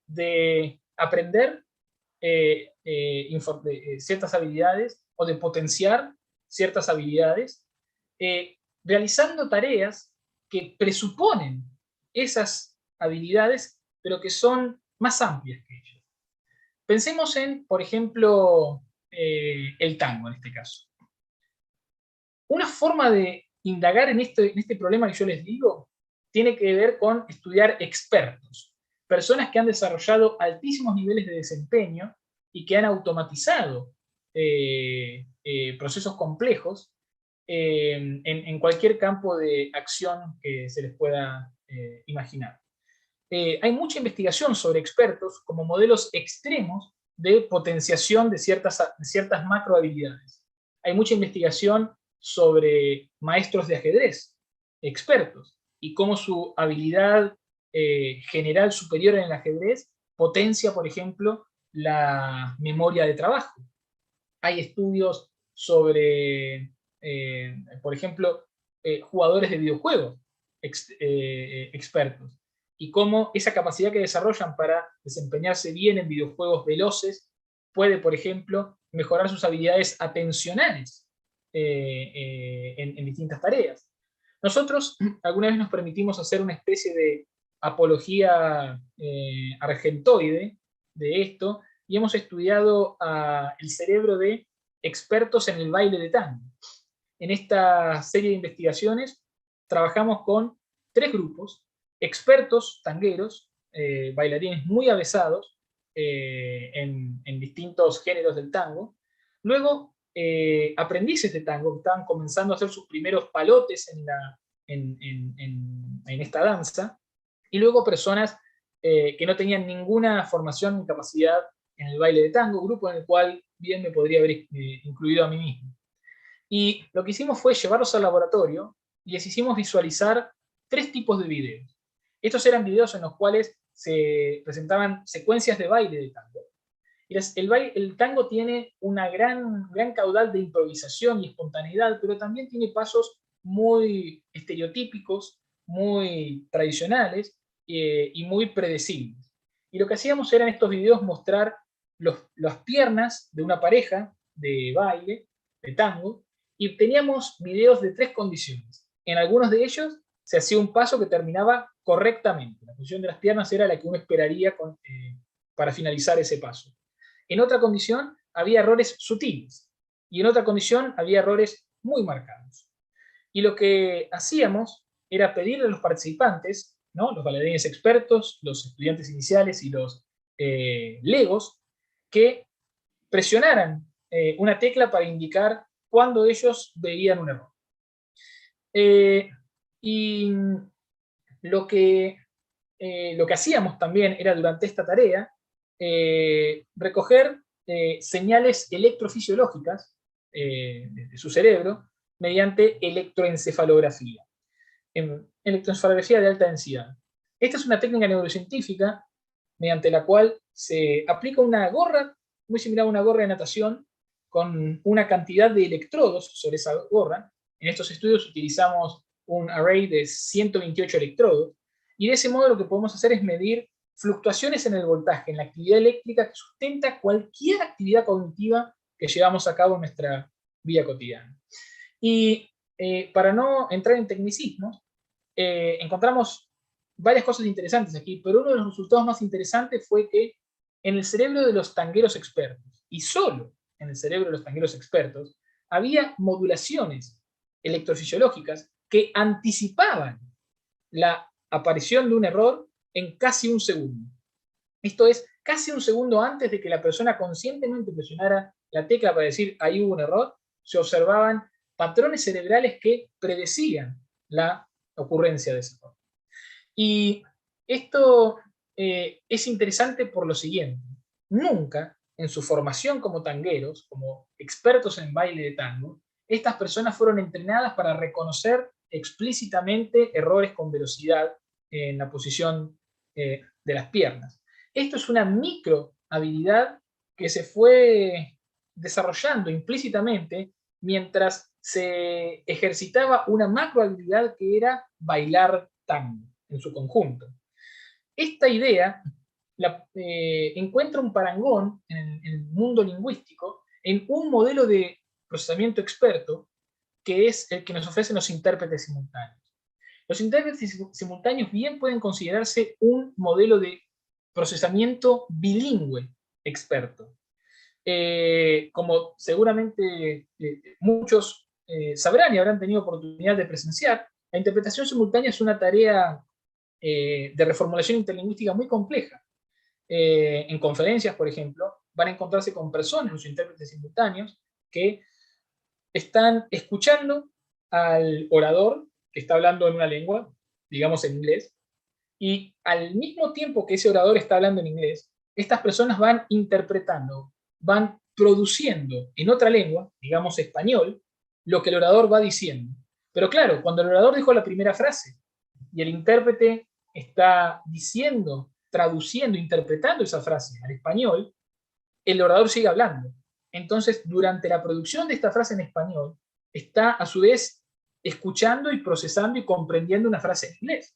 de aprender ciertas habilidades o de potenciar ciertas habilidades realizando tareas que presuponen esas habilidades, pero que son más amplias que ellas. Pensemos en, por ejemplo, el tango en este caso. Una forma de indagar en este problema que yo les digo tiene que ver con estudiar expertos, personas que han desarrollado altísimos niveles de desempeño y que han automatizado procesos complejos en cualquier campo de acción que se les pueda imaginar. Hay mucha investigación sobre expertos como modelos extremos de potenciación de ciertas macrohabilidades. Hay mucha investigación sobre maestros de ajedrez, expertos, y cómo su habilidad general superior en el ajedrez potencia, por ejemplo, la memoria de trabajo. Hay estudios sobre, por ejemplo, jugadores de videojuegos expertos, y cómo esa capacidad que desarrollan para desempeñarse bien en videojuegos veloces puede, por ejemplo, mejorar sus habilidades atencionales en distintas tareas. Nosotros alguna vez nos permitimos hacer una especie de apología argentoide de esto, y hemos estudiado el cerebro de expertos en el baile de tango. En esta serie de investigaciones trabajamos con 3 grupos: expertos tangueros, bailarines muy avesados en distintos géneros del tango; luego aprendices de tango que estaban comenzando a hacer sus primeros palotes en esta danza; y luego personas que no tenían ninguna formación ni capacidad en el baile de tango, grupo en el cual bien me podría haber incluido a mí mismo. Y lo que hicimos fue llevarlos al laboratorio y les hicimos visualizar 3 tipos de videos. Estos eran videos en los cuales se presentaban secuencias de baile de tango. Y el tango tiene una gran caudal de improvisación y espontaneidad, pero también tiene pasos muy estereotípicos, muy tradicionales y muy predecibles. Y lo que hacíamos era en estos videos mostrar las piernas de una pareja de baile, de tango, y teníamos videos de 3 condiciones. En algunos de ellos se hacía un paso que terminaba correctamente. La posición de las piernas era la que uno esperaría para finalizar ese paso. En otra condición había errores sutiles, y en otra condición había errores muy marcados. Y lo que hacíamos era pedirle a los participantes, ¿no?, los bailarines expertos, los estudiantes iniciales y los legos, que presionaran una tecla para indicar cuando ellos veían un error. Y lo que hacíamos también era, durante esta tarea, recoger señales electrofisiológicas de su cerebro mediante electroencefalografía. Electroencefalografía de alta densidad. Esta es una técnica neurocientífica mediante la cual se aplica una gorra, muy similar a una gorra de natación, con una cantidad de electrodos sobre esa gorra. En estos estudios utilizamos un array de 128 electrodos, y de ese modo lo que podemos hacer es medir fluctuaciones en el voltaje, en la actividad eléctrica que sustenta cualquier actividad cognitiva que llevamos a cabo en nuestra vida cotidiana. Y para no entrar en tecnicismos, encontramos varias cosas interesantes aquí, pero uno de los resultados más interesantes fue que en el cerebro de los tangueros expertos, y solo en el cerebro de los tangueros expertos, había modulaciones electrofisiológicas que anticipaban la aparición de un error en casi un segundo. Esto es casi un segundo antes de que la persona conscientemente presionara la tecla para decir ahí hubo un error, se observaban patrones cerebrales que predecían la ocurrencia de ese error. Y esto es interesante por lo siguiente. Nunca en su formación como tangueros, como expertos en baile de tango, estas personas fueron entrenadas para reconocer explícitamente errores con velocidad en la posición de las piernas. Esto es una micro habilidad que se fue desarrollando implícitamente mientras se ejercitaba una macro habilidad que era bailar tango en su conjunto. Esta idea encuentra un parangón en el mundo lingüístico en un modelo de procesamiento experto que es el que nos ofrecen los intérpretes simultáneos. Los intérpretes simultáneos bien pueden considerarse un modelo de procesamiento bilingüe experto. Como seguramente muchos sabrán y habrán tenido oportunidad de presenciar, la interpretación simultánea es una tarea de reformulación interlingüística muy compleja. En conferencias, por ejemplo, van a encontrarse con personas, los intérpretes simultáneos, que están escuchando al orador que está hablando en una lengua, digamos en inglés, y al mismo tiempo que ese orador está hablando en inglés, estas personas van interpretando, van produciendo en otra lengua, digamos español, lo que el orador va diciendo. Pero claro, cuando el orador dijo la primera frase y el intérprete está diciendo, traduciendo, interpretando esa frase al español, el orador sigue hablando. Entonces, durante la producción de esta frase en español, está a su vez escuchando y procesando y comprendiendo una frase en inglés.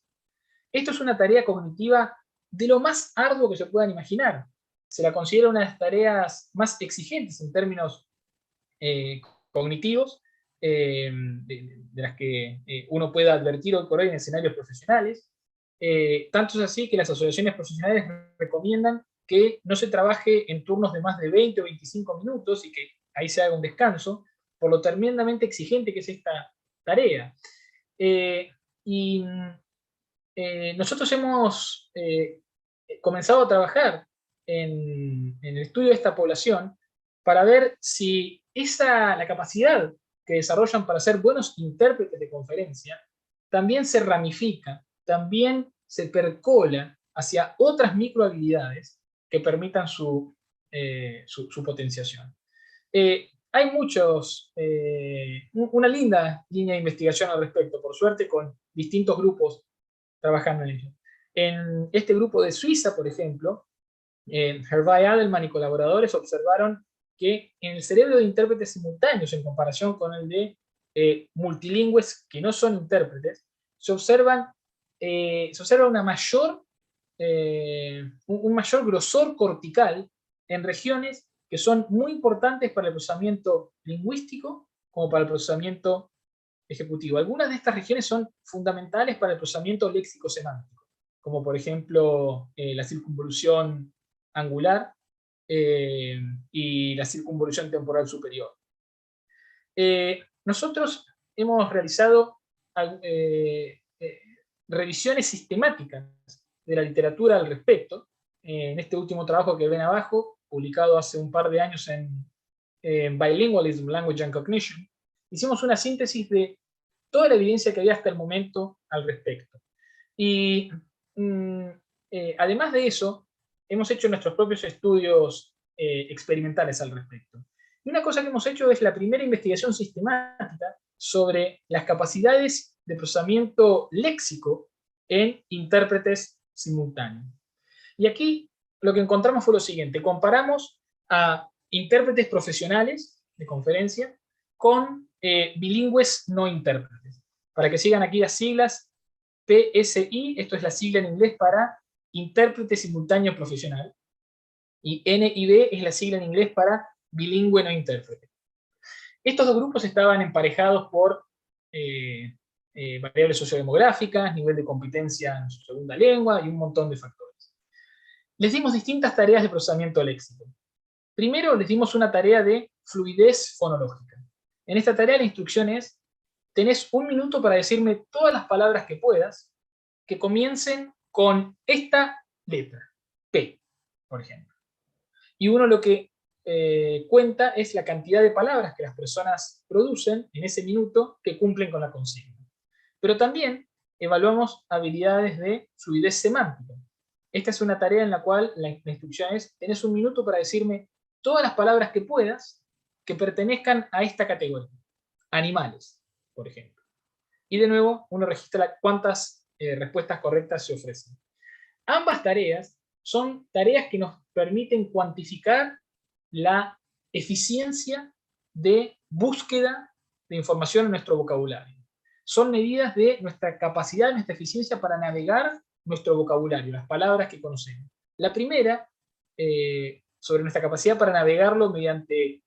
Esto es una tarea cognitiva de lo más arduo que se puedan imaginar. Se la considera una de las tareas más exigentes en términos cognitivos, de las que uno pueda advertir hoy por hoy en escenarios profesionales. Tanto es así que las asociaciones profesionales recomiendan que no se trabaje en turnos de más de 20 o 25 minutos y que ahí se haga un descanso, por lo tremendamente exigente que es esta tarea. Y nosotros hemos comenzado a trabajar en el estudio de esta población para ver si la capacidad que desarrollan para ser buenos intérpretes de conferencia también se ramifica, también se percola hacia otras microhabilidades que permitan su potenciación. Hay una linda línea de investigación al respecto, por suerte, con distintos grupos trabajando en ello. En este grupo de Suiza, por ejemplo, Hervé Adelman y colaboradores observaron que en el cerebro de intérpretes simultáneos, en comparación con el de multilingües que no son intérpretes, se observa un mayor grosor cortical en regiones que son muy importantes para el procesamiento lingüístico como para el procesamiento ejecutivo. Algunas de estas regiones son fundamentales para el procesamiento léxico-semántico, como por ejemplo la circunvolución angular y la circunvolución temporal superior. Nosotros hemos realizado revisiones sistemáticas de la literatura al respecto. En este último trabajo que ven abajo, publicado hace un par de años en Bilingualism, Language and Cognition, hicimos una síntesis de toda la evidencia que había hasta el momento al respecto. Y además de eso, hemos hecho nuestros propios estudios experimentales al respecto. Y una cosa que hemos hecho es la primera investigación sistemática sobre las capacidades de procesamiento léxico en intérpretes simultáneos. Y aquí lo que encontramos fue lo siguiente: comparamos a intérpretes profesionales de conferencia con bilingües no intérpretes. Para que sigan aquí las siglas, PSI, esto es la sigla en inglés para intérprete simultáneo profesional, y NIB es la sigla en inglés para bilingüe no intérprete. Estos dos grupos estaban emparejados por variables sociodemográficas, nivel de competencia en su segunda lengua y un montón de factores. Les dimos distintas tareas de procesamiento léxico. Primero les dimos una tarea de fluidez fonológica. En esta tarea la instrucción es: tenés 1 minuto para decirme todas las palabras que puedas que comiencen con esta letra, P. por ejemplo. Y uno lo que cuenta es la cantidad de palabras que las personas producen en ese minuto que cumplen con la consigna. Pero también evaluamos habilidades de fluidez semántica. Esta es una tarea en la cual la instrucción es: tenés un minuto para decirme todas las palabras que puedas que pertenezcan a esta categoría. Animales, por ejemplo. Y de nuevo, uno registra cuántas respuestas correctas se ofrecen. Ambas tareas son tareas que nos permiten cuantificar la eficiencia de búsqueda de información en nuestro vocabulario. Son medidas de nuestra capacidad, nuestra eficiencia para navegar nuestro vocabulario, las palabras que conocemos. La primera, sobre nuestra capacidad para navegarlo mediante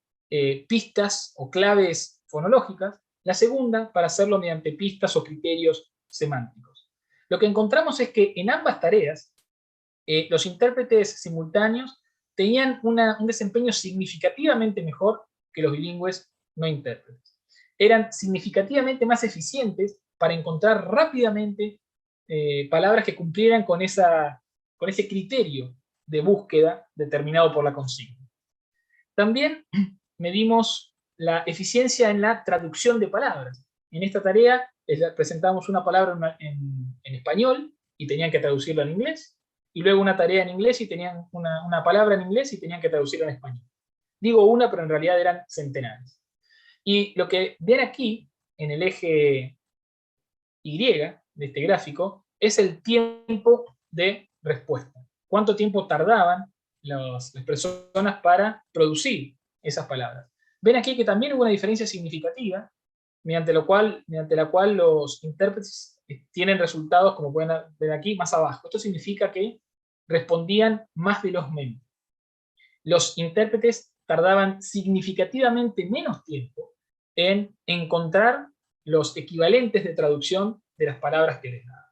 pistas o claves fonológicas. La segunda, para hacerlo mediante pistas o criterios semánticos. Lo que encontramos es que en ambas tareas, los intérpretes simultáneos tenían un desempeño significativamente mejor que los bilingües no intérpretes. Eran significativamente más eficientes para encontrar rápidamente palabras que cumplieran con ese criterio de búsqueda determinado por la consigna. También medimos la eficiencia en la traducción de palabras. En esta tarea les presentamos una palabra en español y tenían que traducirla en inglés, y luego una tarea en inglés y tenían una palabra en inglés y tenían que traducirla en español. Digo una, pero en realidad eran centenares. Y lo que ven aquí, en el eje Y de este gráfico, es el tiempo de respuesta. ¿Cuánto tiempo tardaban las personas para producir esas palabras? Ven aquí que también hubo una diferencia significativa, mediante la cual los intérpretes tienen resultados, como pueden ver aquí, más abajo. Esto significa que respondían más velozmente. Los intérpretes tardaban significativamente menos tiempo en encontrar los equivalentes de traducción de las palabras que les daban.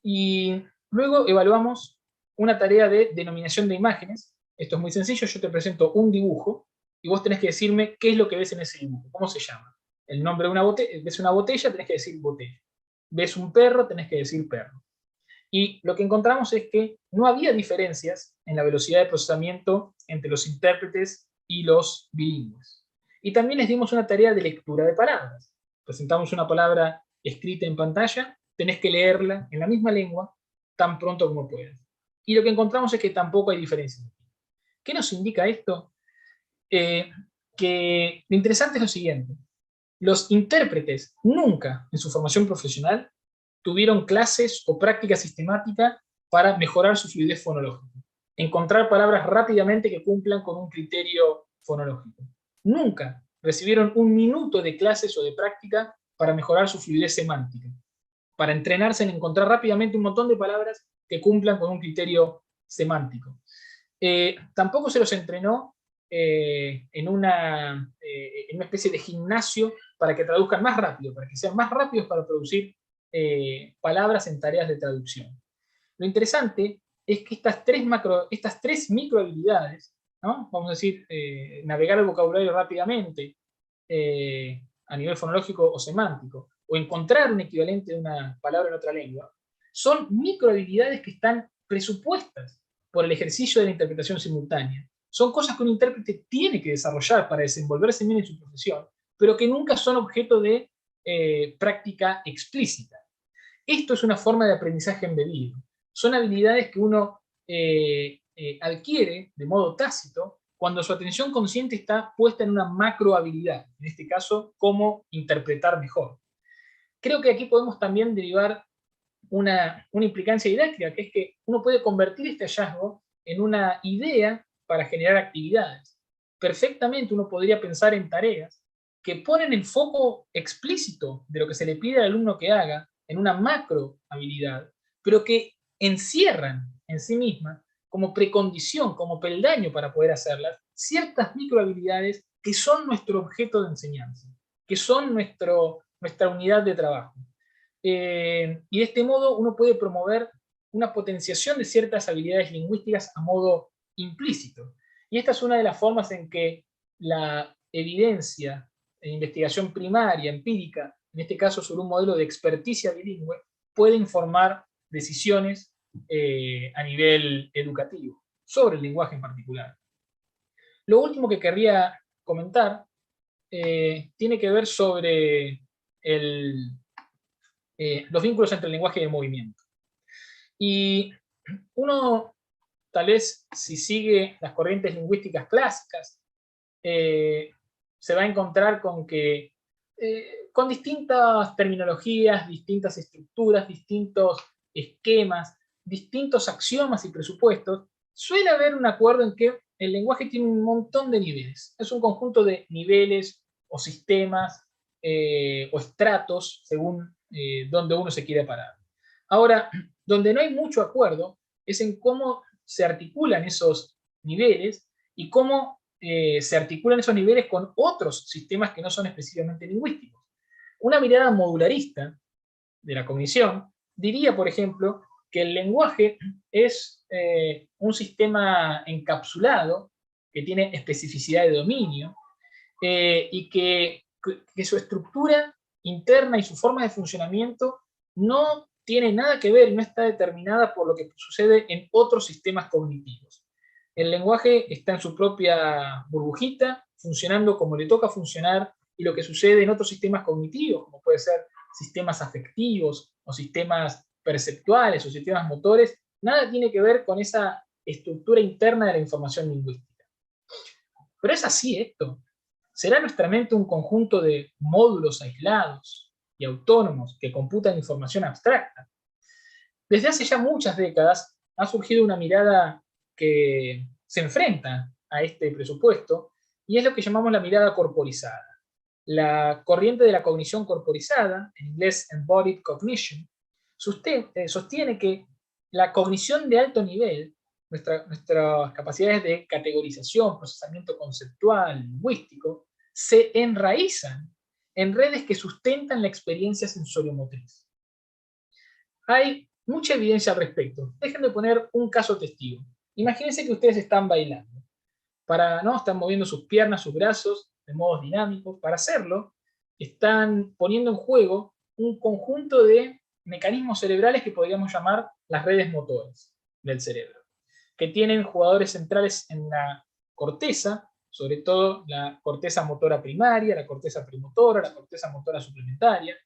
Y luego evaluamos una tarea de denominación de imágenes. Esto es muy sencillo: yo te presento un dibujo y vos tenés que decirme qué es lo que ves en ese dibujo, cómo se llama. El nombre de una botella, ves una botella, tenés que decir botella. Ves un perro, tenés que decir perro. Y lo que encontramos es que no había diferencias en la velocidad de procesamiento entre los intérpretes y los bilingües. Y también les dimos una tarea de lectura de palabras. Presentamos una palabra escrita en pantalla, tenés que leerla en la misma lengua tan pronto como puedas. Y lo que encontramos es que tampoco hay diferencias. ¿Qué nos indica esto? Que lo interesante es lo siguiente: los intérpretes nunca en su formación profesional tuvieron clases o práctica sistemática para mejorar su fluidez fonológica, encontrar palabras rápidamente que cumplan con un criterio fonológico. Nunca recibieron un minuto de clases o de práctica para mejorar su fluidez semántica, para entrenarse en encontrar rápidamente un montón de palabras que cumplan con un criterio semántico. Tampoco se los entrenó en una especie de gimnasio para que traduzcan más rápido, para que sean más rápidos para producir palabras en tareas de traducción. Lo interesante es que estas tres microhabilidades, ¿no? Vamos a decir, navegar el vocabulario rápidamente a nivel fonológico o semántico, o encontrar un equivalente de una palabra en otra lengua, son microhabilidades que están presupuestas por el ejercicio de la interpretación simultánea. Son cosas que un intérprete tiene que desarrollar para desenvolverse bien en su profesión, pero que nunca son objeto de práctica explícita. Esto es una forma de aprendizaje embebido. Son habilidades que uno adquiere de modo tácito cuando su atención consciente está puesta en una macrohabilidad, en este caso, cómo interpretar mejor. Creo que aquí podemos también derivar una implicancia didáctica, que es que uno puede convertir este hallazgo en una idea para generar actividades. Perfectamente uno podría pensar en tareas que ponen el foco explícito de lo que se le pide al alumno que haga en una macro habilidad, pero que encierran en sí mismas, como precondición, como peldaño para poder hacerlas, ciertas microhabilidades que son nuestro objeto de enseñanza, que son nuestra unidad de trabajo. Y de este modo uno puede promover una potenciación de ciertas habilidades lingüísticas a modo implícito. Y esta es una de las formas en que la evidencia de investigación primaria, empírica, en este caso sobre un modelo de experticia bilingüe, puede informar decisiones a nivel educativo, sobre el lenguaje en particular. Lo último que querría comentar tiene que ver sobre los vínculos entre el lenguaje y el movimiento. Y uno, tal vez, si sigue las corrientes lingüísticas clásicas, se va a encontrar con que con distintas terminologías, distintas estructuras, distintos esquemas, distintos axiomas y presupuestos, suele haber un acuerdo en que el lenguaje tiene un montón de niveles. Es un conjunto de niveles o sistemas o estratos según donde uno se quiere parar. Ahora, donde no hay mucho acuerdo es en cómo se articulan esos niveles y cómo se articulan esos niveles con otros sistemas que no son específicamente lingüísticos. Una mirada modularista de la cognición diría, por ejemplo, que el lenguaje es un sistema encapsulado que tiene especificidad de dominio y que su estructura interna y su forma de funcionamiento no tiene nada que ver y no está determinada por lo que sucede en otros sistemas cognitivos. El lenguaje está en su propia burbujita, funcionando como le toca funcionar, y lo que sucede en otros sistemas cognitivos, como puede ser sistemas afectivos o sistemas perceptuales o sistemas motores, nada tiene que ver con esa estructura interna de la información lingüística. Pero es así esto. ¿Será nuestra mente un conjunto de módulos aislados y autónomos que computan información abstracta? Desde hace ya muchas décadas ha surgido una mirada que se enfrenta a este presupuesto, y es lo que llamamos la mirada corporizada. La corriente de la cognición corporizada, en inglés Embodied Cognition, sostiene que la cognición de alto nivel, nuestras capacidades de categorización, procesamiento conceptual, lingüístico, se enraizan en redes que sustentan la experiencia sensoriomotriz. Hay mucha evidencia al respecto. Déjenme poner un caso testigo. Imagínense que ustedes están bailando. Están moviendo sus piernas, sus brazos, de modos dinámicos. Para hacerlo, están poniendo en juego un conjunto de mecanismos cerebrales que podríamos llamar las redes motoras del cerebro, que tienen jugadores centrales en la corteza, sobre todo la corteza motora primaria, la corteza premotora, la corteza motora suplementaria.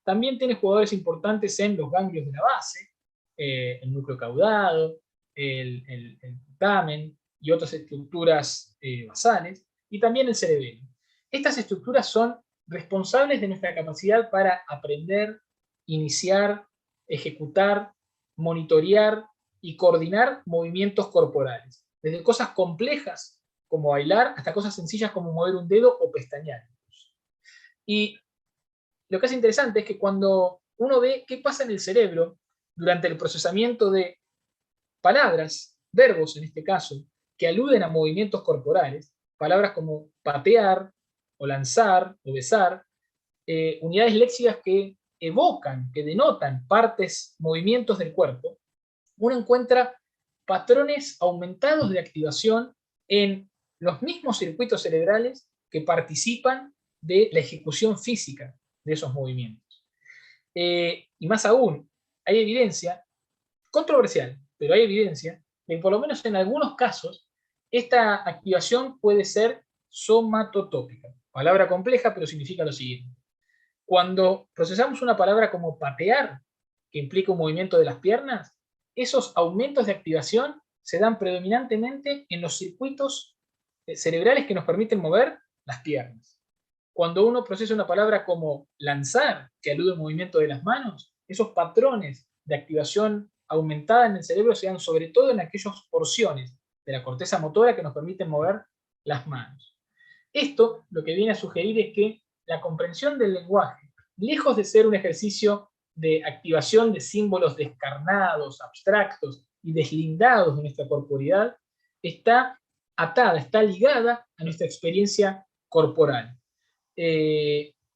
También tiene jugadores importantes en los ganglios de la base, el núcleo caudado, el putamen y otras estructuras basales, y también el cerebelo. Estas estructuras son responsables de nuestra capacidad para aprender, iniciar, ejecutar, monitorear y coordinar movimientos corporales, desde cosas complejas como bailar hasta cosas sencillas como mover un dedo o pestañear. Y lo que es interesante es que cuando uno ve qué pasa en el cerebro durante el procesamiento de palabras, verbos en este caso, que aluden a movimientos corporales, palabras como patear, o lanzar, o besar, unidades léxicas que evocan, que denotan partes, movimientos del cuerpo, uno encuentra patrones aumentados de activación en los mismos circuitos cerebrales que participan de la ejecución física de esos movimientos. Y más aún, hay evidencia, controversial, pero hay evidencia, de que por lo menos en algunos casos, esta activación puede ser somatotópica. Palabra compleja, pero significa lo siguiente. Cuando procesamos una palabra como patear, que implica un movimiento de las piernas, esos aumentos de activación se dan predominantemente en los circuitos cerebrales que nos permiten mover las piernas. Cuando uno procesa una palabra como lanzar, que alude al movimiento de las manos, esos patrones de activación aumentada en el cerebro se dan sobre todo en aquellas porciones de la corteza motora que nos permiten mover las manos. Esto lo que viene a sugerir es que la comprensión del lenguaje, lejos de ser un ejercicio de activación de símbolos descarnados, abstractos y deslindados de nuestra corporidad, está atada, está ligada a nuestra experiencia corporal.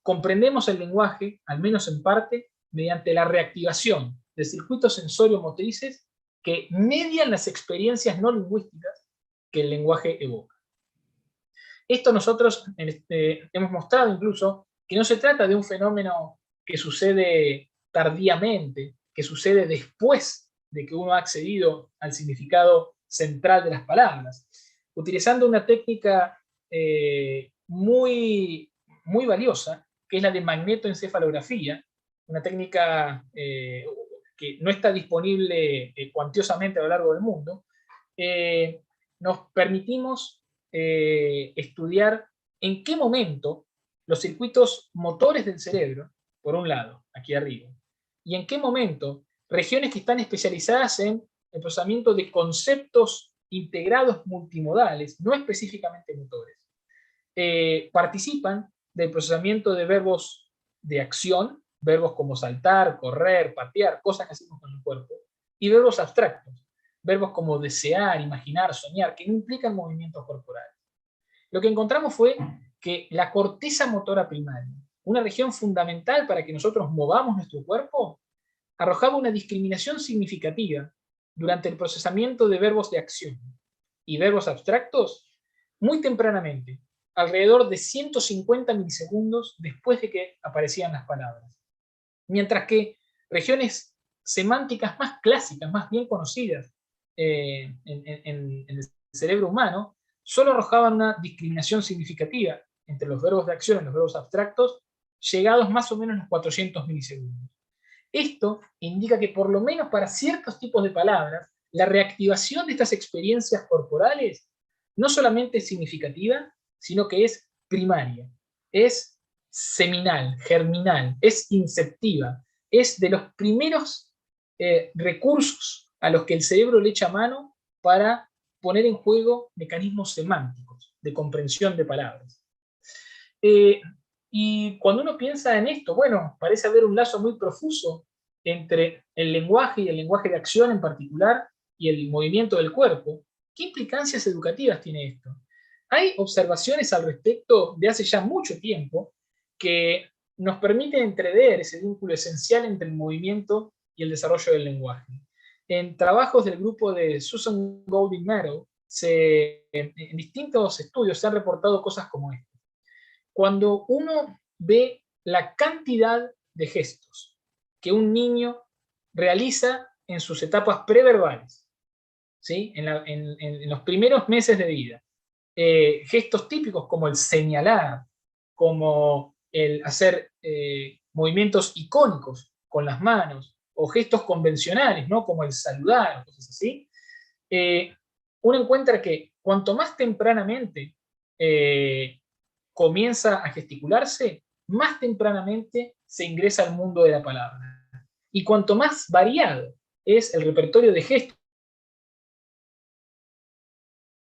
Comprendemos el lenguaje, al menos en parte, mediante la reactivación de circuitos sensorio-motrices que median las experiencias no lingüísticas que el lenguaje evoca. Esto nosotros hemos mostrado incluso que no se trata de un fenómeno que sucede tardíamente, que sucede después de que uno ha accedido al significado central de las palabras, utilizando una técnica muy, muy valiosa, que es la de magnetoencefalografía, una técnica que no está disponible cuantiosamente a lo largo del mundo. Nos permitimos estudiar en qué momento los circuitos motores del cerebro, por un lado, aquí arriba, y en qué momento regiones que están especializadas en el procesamiento de conceptos integrados multimodales, no específicamente motores, participan del procesamiento de verbos de acción, verbos como saltar, correr, patear, cosas que hacemos con el cuerpo, y verbos abstractos, verbos como desear, imaginar, soñar, que no implican movimientos corporales. Lo que encontramos fue que la corteza motora primaria, una región fundamental para que nosotros movamos nuestro cuerpo, arrojaba una discriminación significativa durante el procesamiento de verbos de acción y verbos abstractos muy tempranamente, alrededor de 150 milisegundos después de que aparecían las palabras. Mientras que regiones semánticas más clásicas, más bien conocidas en el cerebro humano, solo arrojaban una discriminación significativa entre los verbos de acción y los verbos abstractos, llegados más o menos a los 400 milisegundos. Esto indica que por lo menos para ciertos tipos de palabras, la reactivación de estas experiencias corporales no solamente es significativa, sino que es primaria, es seminal, germinal, es inceptiva, es de los primeros recursos a los que el cerebro le echa mano para poner en juego mecanismos semánticos de comprensión de palabras. Y cuando uno piensa en esto, bueno, parece haber un lazo muy profuso entre el lenguaje y el lenguaje de acción en particular y el movimiento del cuerpo. ¿Qué implicancias educativas tiene esto? Hay observaciones al respecto de hace ya mucho tiempo que nos permiten entrever ese vínculo esencial entre el movimiento y el desarrollo del lenguaje. En trabajos del grupo de Susan Golding Meadow, en distintos estudios se han reportado cosas como esta. Cuando uno ve la cantidad de gestos que un niño realiza en sus etapas preverbales, ¿sí? En los primeros meses de vida, gestos típicos como el señalar, como el hacer movimientos icónicos con las manos, o gestos convencionales, ¿no? Como el saludar, o cosas así, uno encuentra que cuanto más tempranamente comienza a gesticularse, más tempranamente se ingresa al mundo de la palabra. Y cuanto más variado es el repertorio de gestos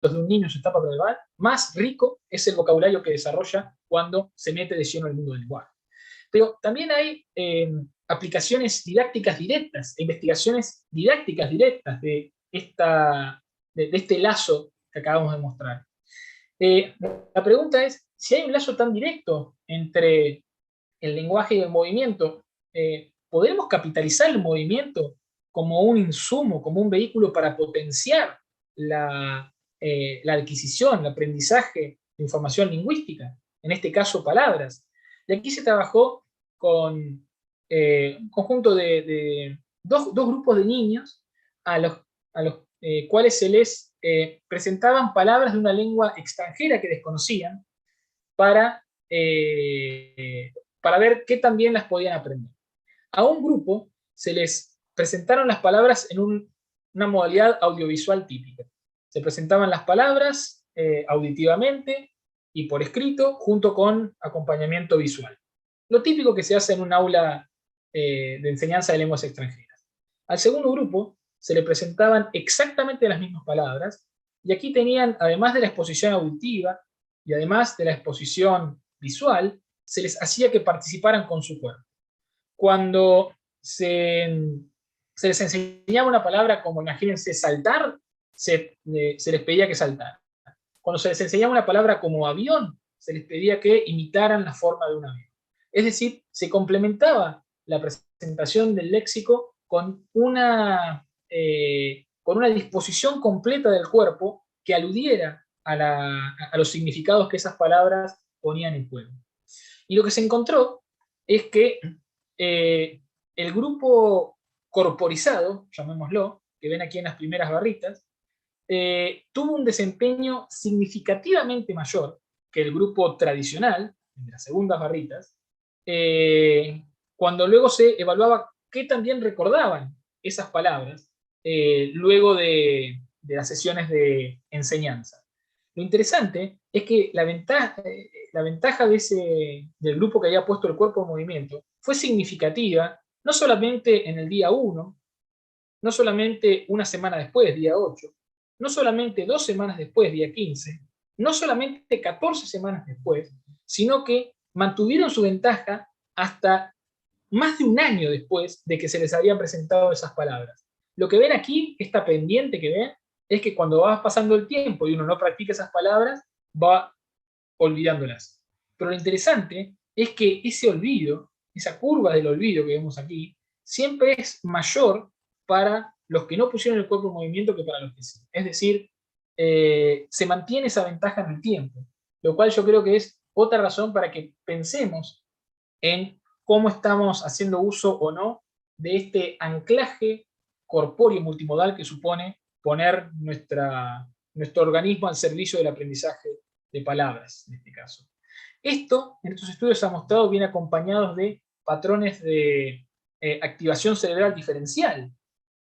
de un niño en su etapa preverbal, más rico es el vocabulario que desarrolla cuando se mete de lleno al mundo del lenguaje. Pero también hay aplicaciones didácticas directas, investigaciones didácticas directas de este lazo que acabamos de mostrar. La pregunta es, si hay un lazo tan directo entre el lenguaje y el movimiento, ¿podremos capitalizar el movimiento como un insumo, como un vehículo para potenciar la adquisición, el aprendizaje de información lingüística? En este caso, palabras. Y aquí se trabajó con un conjunto de dos grupos de niños a los cuales se les presentaban palabras de una lengua extranjera que desconocían para ver qué también las podían aprender. A un grupo se les presentaron las palabras en una modalidad audiovisual típica. Se presentaban las palabras auditivamente y por escrito, junto con acompañamiento visual. Lo típico que se hace en un aula de enseñanza de lenguas extranjeras. Al segundo grupo se le presentaban exactamente las mismas palabras, y aquí tenían, además de la exposición auditiva y además de la exposición visual, se les hacía que participaran con su cuerpo. Cuando se les enseñaba una palabra como, imagínense, saltar, se les pedía que saltaran. Cuando se les enseñaba una palabra como avión, se les pedía que imitaran la forma de un avión. Es decir, se complementaba la presentación del léxico con una disposición completa del cuerpo que aludiera a los significados que esas palabras ponían en juego. Y lo que se encontró es que el grupo corporizado, llamémoslo, que ven aquí en las primeras barritas, tuvo un desempeño significativamente mayor que el grupo tradicional, en las segundas barritas, cuando luego se evaluaba qué también recordaban esas palabras luego de las sesiones de enseñanza. Lo interesante es que la ventaja del grupo que había puesto el cuerpo en movimiento fue significativa, no solamente en el día 1, no solamente una semana después, día 8, no solamente 2 semanas después, día 15, no solamente 14 semanas después, sino que mantuvieron su ventaja hasta más de un año después de que se les habían presentado esas palabras. Lo que ven aquí, esta pendiente que ven, es que cuando va pasando el tiempo y uno no practica esas palabras, va olvidándolas. Pero lo interesante es que ese olvido, esa curva del olvido que vemos aquí, siempre es mayor para los que no pusieron el cuerpo en movimiento que para los que sí. Es decir, se mantiene esa ventaja en el tiempo, lo cual yo creo que es otra razón para que pensemos en cómo estamos haciendo uso o no de este anclaje corpóreo multimodal que supone poner nuestro organismo al servicio del aprendizaje de palabras, en este caso. Esto, en estos estudios se ha mostrado, viene acompañados de patrones de activación cerebral diferencial.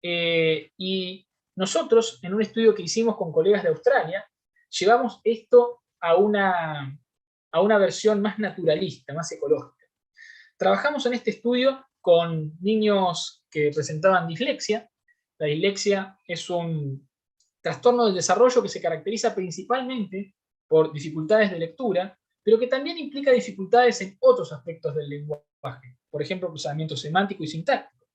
Y nosotros, en un estudio que hicimos con colegas de Australia, llevamos esto a una versión más naturalista, más ecológica. Trabajamos en este estudio con niños que presentaban dislexia. La dislexia es un trastorno del desarrollo que se caracteriza principalmente por dificultades de lectura, pero que también implica dificultades en otros aspectos del lenguaje, por ejemplo, procesamiento semántico y sintáctico.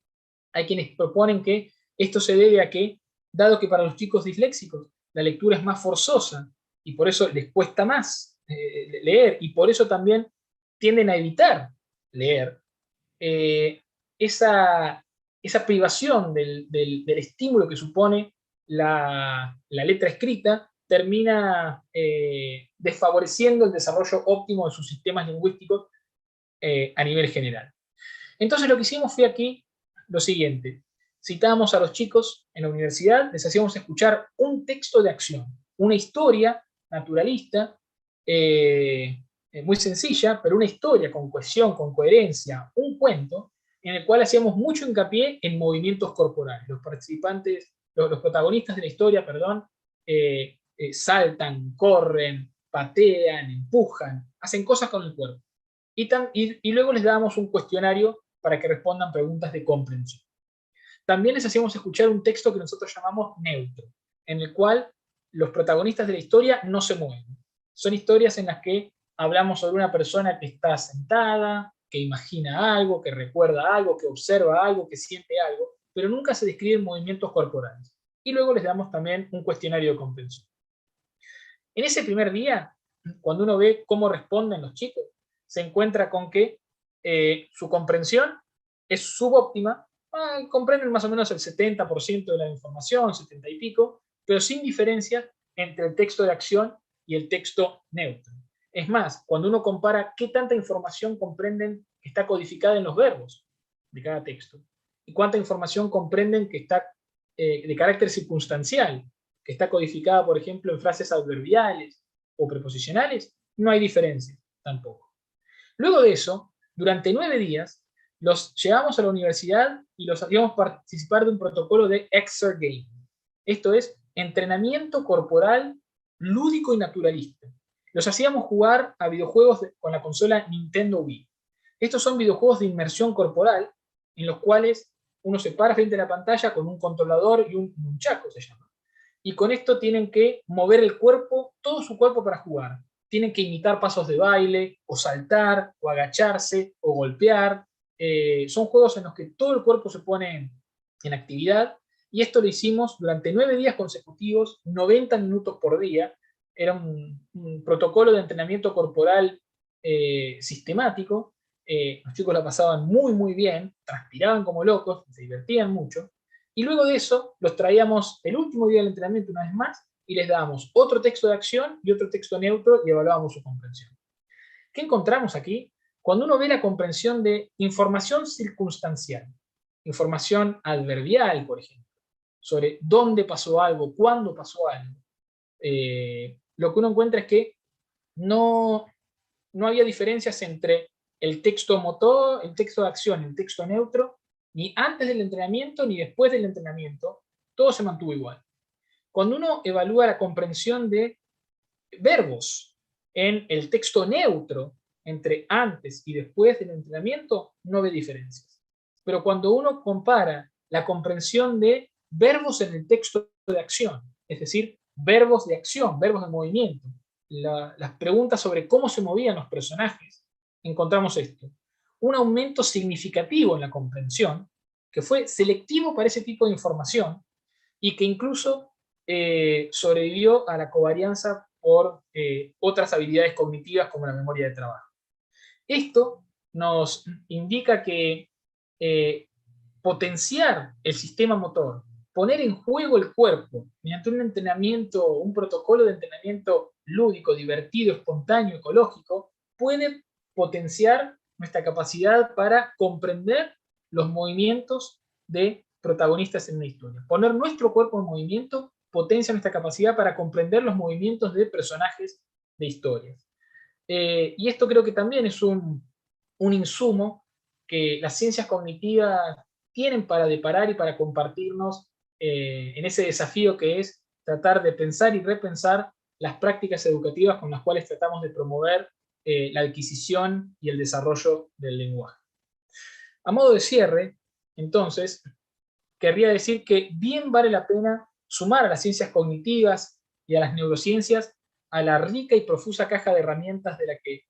Hay quienes proponen que esto se debe a que, dado que para los chicos disléxicos la lectura es más forzosa y por eso les cuesta más leer y por eso también tienden a evitar leer, esa privación del estímulo que supone la letra escrita termina desfavoreciendo el desarrollo óptimo de sus sistemas lingüísticos a nivel general. Entonces lo que hicimos fue aquí lo siguiente. Citábamos a los chicos en la universidad, les hacíamos escuchar un texto de acción, una historia naturalista, muy sencilla, pero una historia con cohesión, con coherencia, un cuento, en el cual hacíamos mucho hincapié en movimientos corporales. Los participantes, los protagonistas de la historia, perdón, saltan, corren, patean, empujan, hacen cosas con el cuerpo. Y luego les dábamos un cuestionario para que respondan preguntas de comprensión. También les hacíamos escuchar un texto que nosotros llamamos neutro, en el cual los protagonistas de la historia no se mueven. Son historias en las que hablamos sobre una persona que está sentada, que imagina algo, que recuerda algo, que observa algo, que siente algo, pero nunca se describen movimientos corporales. Y luego les damos también un cuestionario de comprensión. En ese primer día, cuando uno ve cómo responden los chicos, se encuentra con que su comprensión es subóptima, comprenden más o menos el 70% de la información, 70 y pico, pero sin diferencia entre el texto de acción y el texto neutro. Es más, cuando uno compara qué tanta información comprenden que está codificada en los verbos de cada texto, y cuánta información comprenden que está de carácter circunstancial, que está codificada, por ejemplo, en frases adverbiales o preposicionales, no hay diferencia tampoco. Luego de eso, durante 9 días, los llevamos a la universidad y los hacíamos participar de un protocolo de exergame. Esto es entrenamiento corporal lúdico y naturalista. Los hacíamos jugar a videojuegos con la consola Nintendo Wii. Estos son videojuegos de inmersión corporal en los cuales uno se para frente a la pantalla con un controlador y un nunchaku, se llama. Y con esto tienen que mover el cuerpo, todo su cuerpo para jugar. Tienen que imitar pasos de baile, o saltar, o agacharse, o golpear. Son juegos en los que todo el cuerpo se pone en actividad, y esto lo hicimos durante 9 días consecutivos, 90 minutos por día. Era un protocolo de entrenamiento corporal sistemático. Los chicos la pasaban muy, muy bien, transpiraban como locos, se divertían mucho. Y luego de eso, los traíamos el último día del entrenamiento una vez más, y les dábamos otro texto de acción y otro texto neutro y evaluábamos su comprensión. ¿Qué encontramos aquí? Cuando uno ve la comprensión de información circunstancial, información adverbial, por ejemplo, sobre dónde pasó algo, cuándo pasó algo, lo que uno encuentra es que no había diferencias entre el texto motor, el texto de acción, el texto neutro, ni antes del entrenamiento ni después del entrenamiento, todo se mantuvo igual. Cuando uno evalúa la comprensión de verbos en el texto neutro, entre antes y después del entrenamiento, no ve diferencias. Pero cuando uno compara la comprensión de verbos en el texto de acción, es decir, verbos de acción, verbos de movimiento, las preguntas sobre cómo se movían los personajes, encontramos esto. Un aumento significativo en la comprensión, que fue selectivo para ese tipo de información, y que incluso sobrevivió a la covarianza por otras habilidades cognitivas como la memoria de trabajo. Esto nos indica que potenciar el sistema motor, poner en juego el cuerpo mediante un entrenamiento, un protocolo de entrenamiento lúdico, divertido, espontáneo, ecológico, puede potenciar nuestra capacidad para comprender los movimientos de protagonistas en una historia. Poner nuestro cuerpo en movimiento potencia nuestra capacidad para comprender los movimientos de personajes de historias. Y esto creo que también es un insumo que las ciencias cognitivas tienen para deparar y para compartirnos en ese desafío que es tratar de pensar y repensar las prácticas educativas con las cuales tratamos de promover la adquisición y el desarrollo del lenguaje. A modo de cierre, entonces, querría decir que bien vale la pena sumar a las ciencias cognitivas y a las neurociencias a la rica y profusa caja de herramientas de la que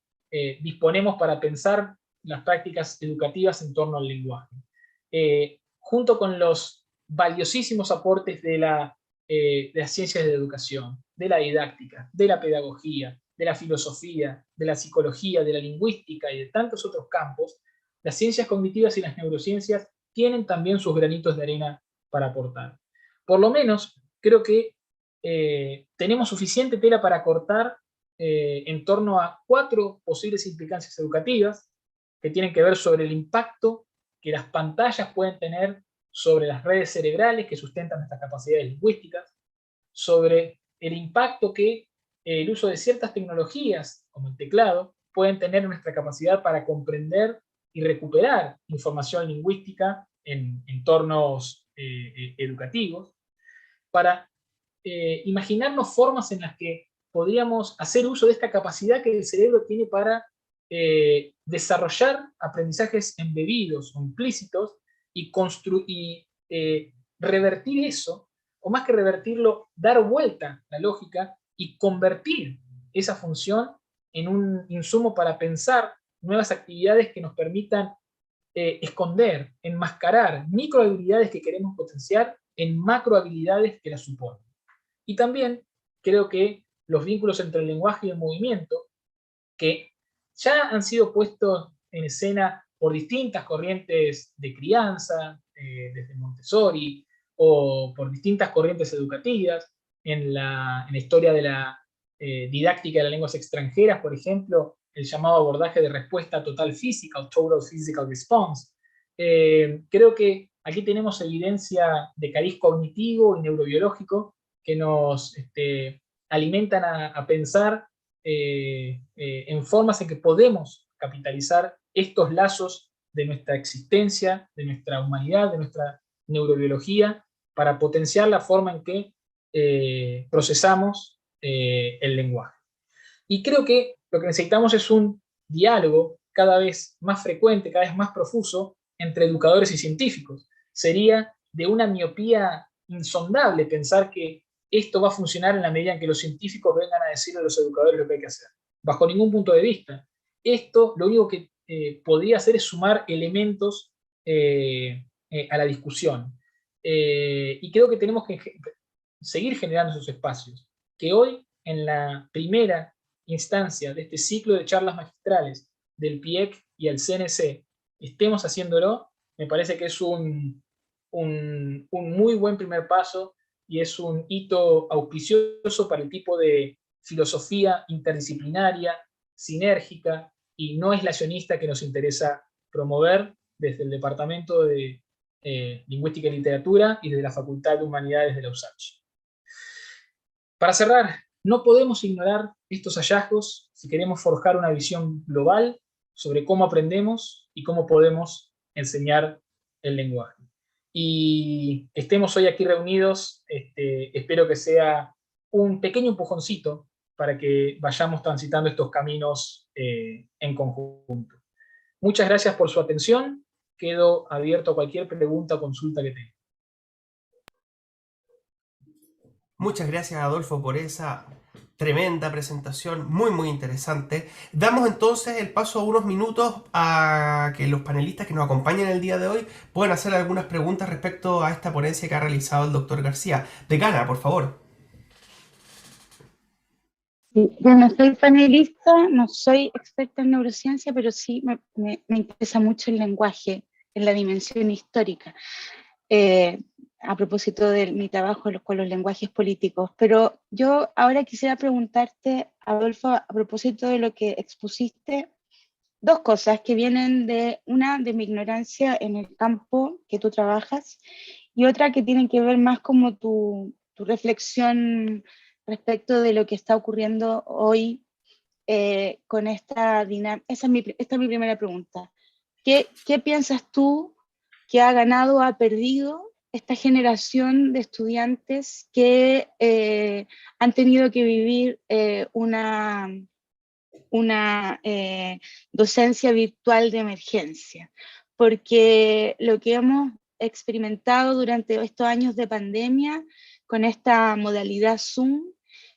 disponemos para pensar las prácticas educativas en torno al lenguaje. Junto con los valiosísimos aportes de las ciencias de educación, de la didáctica, de la pedagogía, de la filosofía, de la psicología, de la lingüística y de tantos otros campos, las ciencias cognitivas y las neurociencias tienen también sus granitos de arena para aportar. Por lo menos, creo que tenemos suficiente tela para cortar en torno a 4 posibles implicancias educativas que tienen que ver sobre el impacto que las pantallas pueden tener sobre las redes cerebrales que sustentan nuestras capacidades lingüísticas, sobre el impacto que el uso de ciertas tecnologías, como el teclado, pueden tener en nuestra capacidad para comprender y recuperar información lingüística en entornos educativos, para imaginarnos formas en las que podríamos hacer uso de esta capacidad que el cerebro tiene para desarrollar aprendizajes embebidos o implícitos y revertir eso, o más que revertirlo, dar vuelta la lógica y convertir esa función en un insumo para pensar nuevas actividades que nos permitan esconder, enmascarar microhabilidades que queremos potenciar en macrohabilidades que las suponen. Y también creo que los vínculos entre el lenguaje y el movimiento, que ya han sido puestos en escena por distintas corrientes de crianza, desde Montessori, o por distintas corrientes educativas, en la historia de la didáctica de las lenguas extranjeras, por ejemplo, el llamado abordaje de respuesta total física, o Total Physical Response. Creo que aquí tenemos evidencia de cariz cognitivo y neurobiológico que nos alimentan a pensar en formas en que podemos capitalizar estos lazos de nuestra existencia, de nuestra humanidad, de nuestra neurobiología, para potenciar la forma en que procesamos el lenguaje. Y creo que lo que necesitamos es un diálogo cada vez más frecuente, cada vez más profuso entre educadores y científicos. Sería de una miopía insondable pensar que esto va a funcionar en la medida en que los científicos vengan a decirle a los educadores lo que hay que hacer. Bajo ningún punto de vista. Esto lo único que podría hacer es sumar elementos a la discusión. Y creo que tenemos que seguir generando esos espacios. Que hoy, en la primera instancia de este ciclo de charlas magistrales del PIEC y el CNC, estemos haciéndolo, me parece que es un muy buen primer paso y es un hito auspicioso para el tipo de filosofía interdisciplinaria, sinérgica y no aislacionista que nos interesa promover desde el Departamento de Lingüística y Literatura y desde la Facultad de Humanidades de la USACH. Para cerrar, no podemos ignorar estos hallazgos si queremos forjar una visión global sobre cómo aprendemos y cómo podemos enseñar el lenguaje. Y estemos hoy aquí reunidos, espero que sea un pequeño empujoncito para que vayamos transitando estos caminos en conjunto. Muchas gracias por su atención. Quedo abierto a cualquier pregunta o consulta que tenga. Muchas gracias, Adolfo, por esa tremenda presentación, muy muy interesante. Damos entonces el paso a unos minutos a que los panelistas que nos acompañan el día de hoy puedan hacer algunas preguntas respecto a esta ponencia que ha realizado el doctor García. Decana, por favor. Sí, yo no soy panelista, no soy experta en neurociencia, pero sí me interesa mucho el lenguaje en la dimensión histórica. A propósito de mi trabajo con los lenguajes políticos. Pero yo ahora quisiera preguntarte, Adolfo, a propósito de lo que expusiste, dos cosas que vienen de mi ignorancia en el campo que tú trabajas, y otra que tiene que ver más como tu reflexión respecto de lo que está ocurriendo hoy con esta dinámica. Esta es mi primera pregunta. ¿Qué piensas tú que ha ganado o ha perdido esta generación de estudiantes que han tenido que vivir una docencia virtual de emergencia? Porque lo que hemos experimentado durante estos años de pandemia con esta modalidad Zoom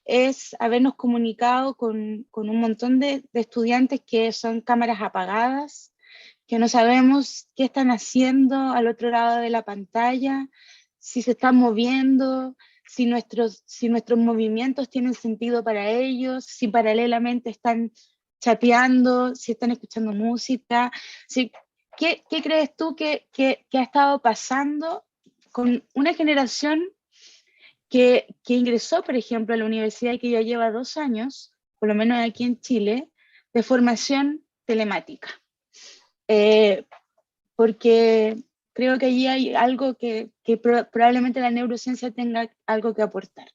es habernos comunicado con un montón de estudiantes que son cámaras apagadas, que no sabemos qué están haciendo al otro lado de la pantalla, si se están moviendo, si nuestros movimientos tienen sentido para ellos, si paralelamente están chateando, si están escuchando música. ¿Qué crees tú que ha estado pasando con una generación que ingresó, por ejemplo, a la universidad y que ya lleva 2 años, por lo menos aquí en Chile, de formación telemática? Porque creo que allí hay algo que probablemente la neurociencia tenga algo que aportar.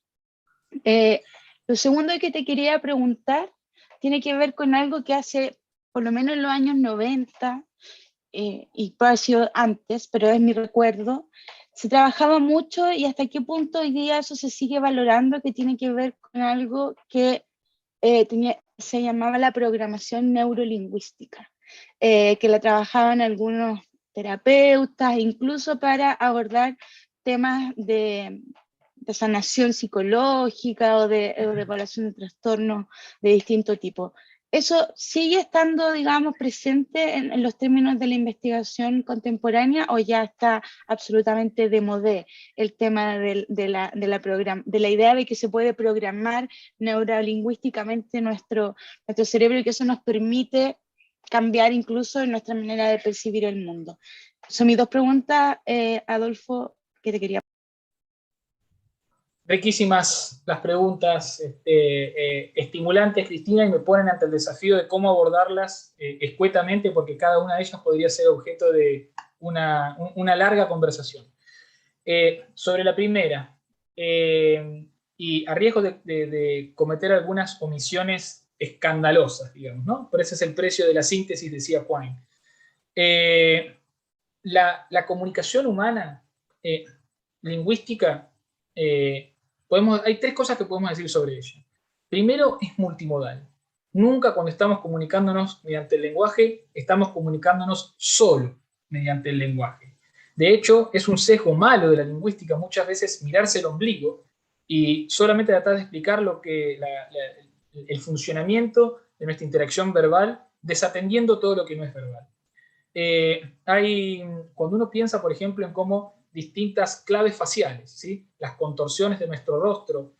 Lo segundo que te quería preguntar tiene que ver con algo que hace, por lo menos en los años 90, y puede haber sido antes, pero es mi recuerdo, se trabajaba mucho, y hasta qué punto hoy día eso se sigue valorando, que tiene que ver con algo que se llamaba la programación neurolingüística, que la trabajaban algunos terapeutas, incluso para abordar temas de sanación psicológica o de evaluación de trastornos de distinto tipo. ¿Eso sigue estando, digamos, presente en los términos de la investigación contemporánea, o ya está absolutamente de modé el tema de la idea de que se puede programar neurolingüísticamente nuestro cerebro, y que eso nos permite cambiar incluso en nuestra manera de percibir el mundo? Son mis dos preguntas, Adolfo, que te quería. Riquísimas las preguntas, estimulantes, Cristina, y me ponen ante el desafío de cómo abordarlas escuetamente, porque cada una de ellas podría ser objeto de una larga conversación. Sobre la primera, y a riesgo de cometer algunas omisiones escandalosas, digamos, ¿no? Pero ese es el precio de la síntesis, decía Quine. La comunicación humana lingüística, hay 3 cosas que podemos decir sobre ella. Primero, es multimodal. Nunca, cuando estamos comunicándonos mediante el lenguaje, estamos comunicándonos solo mediante el lenguaje. De hecho, es un sesgo malo de la lingüística muchas veces mirarse el ombligo y solamente tratar de explicar el funcionamiento de nuestra interacción verbal, desatendiendo todo lo que no es verbal. Cuando uno piensa, por ejemplo, en cómo distintas claves faciales, ¿sí?, las contorsiones de nuestro rostro,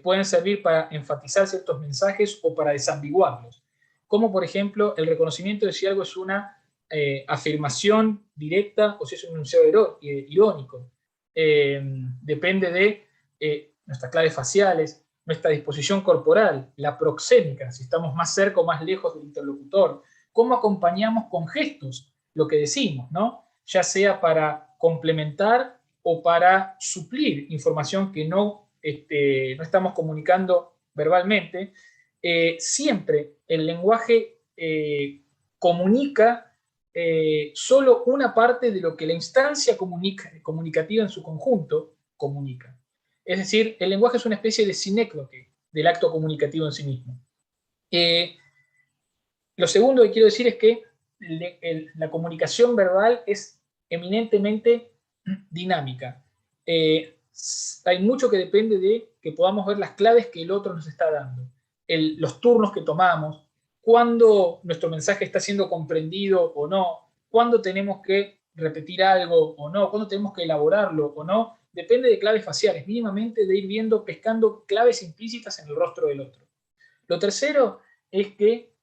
pueden servir para enfatizar ciertos mensajes o para desambiguarlos. Como, por ejemplo, el reconocimiento de si algo es una afirmación directa o si es un enunciado irónico. Depende de nuestras claves faciales, nuestra disposición corporal, la proxémica, si estamos más cerca o más lejos del interlocutor, cómo acompañamos con gestos lo que decimos, ¿no? Ya sea para complementar o para suplir información que no estamos comunicando verbalmente. Siempre el lenguaje comunica solo una parte de lo que la instancia comunicativa en su conjunto comunica. Es decir, el lenguaje es una especie de sinécdoque del acto comunicativo en sí mismo. Lo segundo que quiero decir es que la comunicación verbal es eminentemente dinámica. Hay mucho que depende de que podamos ver las claves que el otro nos está dando, los turnos que tomamos, cuándo nuestro mensaje está siendo comprendido o no, cuándo tenemos que repetir algo o no, cuándo tenemos que elaborarlo o no, depende de claves faciales, mínimamente de ir viendo, pescando claves implícitas en el rostro del otro. Lo tercero es que,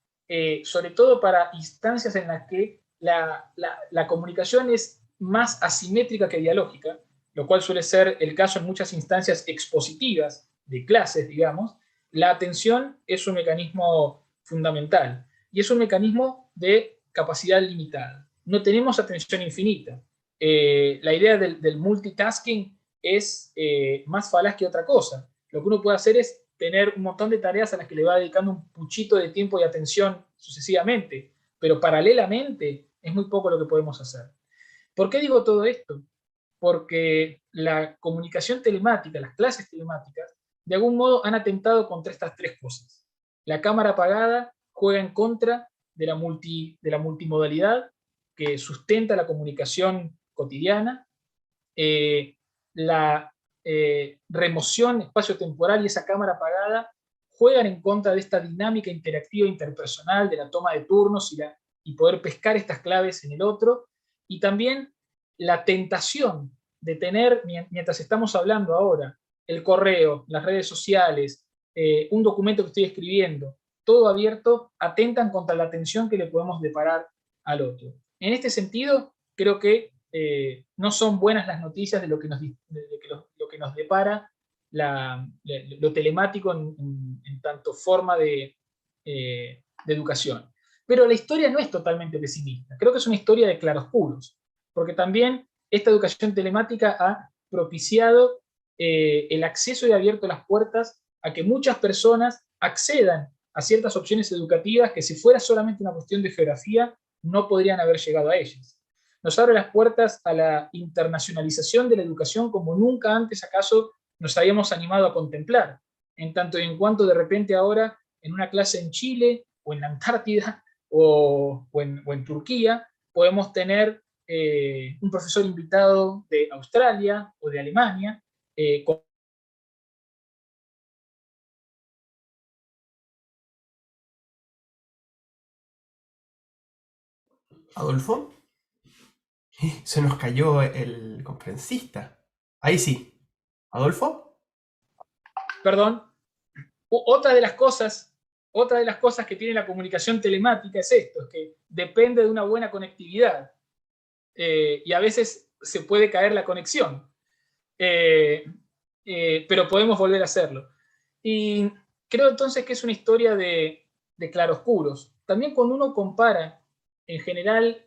sobre todo para instancias en las que la comunicación es más asimétrica que dialógica, lo cual suele ser el caso en muchas instancias expositivas de clases, digamos, la atención es un mecanismo fundamental y es un mecanismo de capacidad limitada. No tenemos atención infinita. La idea del multitasking es más falaz que otra cosa. Lo que uno puede hacer es tener un montón de tareas a las que le va dedicando un puchito de tiempo y atención sucesivamente, pero paralelamente es muy poco lo que podemos hacer. ¿Por qué digo todo esto? Porque la comunicación telemática, las clases telemáticas, de algún modo han atentado contra estas tres cosas. La cámara apagada juega en contra de la multimodalidad que sustenta la comunicación cotidiana, la remoción espacio-temporal y esa cámara apagada juegan en contra de esta dinámica interactiva interpersonal, de la toma de turnos y poder pescar estas claves en el otro, y también la tentación de tener, mientras estamos hablando ahora, el correo, las redes sociales, un documento que estoy escribiendo, todo abierto, atentan contra la atención que le podemos deparar al otro. En este sentido, creo que no son buenas las noticias de lo que nos depara lo telemático en tanto forma de educación. Pero la historia no es totalmente pesimista. Creo que es una historia de claroscuros, porque también esta educación telemática ha propiciado el acceso y abierto las puertas a que muchas personas accedan a ciertas opciones educativas que si fuera solamente una cuestión de geografía no podrían haber llegado a ellas. Nos abre las puertas a la internacionalización de la educación como nunca antes acaso nos habíamos animado a contemplar, en tanto y en cuanto de repente ahora en una clase en Chile o en la Antártida o en Turquía podemos tener un profesor invitado de Australia o de Alemania con ¿Adolfo? Se nos cayó el conferencista. Ahí sí. ¿Adolfo? Perdón, otra de las cosas que tiene la comunicación telemática es esto, es que depende de una buena conectividad y a veces se puede caer la conexión, pero podemos volver a hacerlo. Y creo entonces que es una historia de claroscuros. También cuando uno compara en general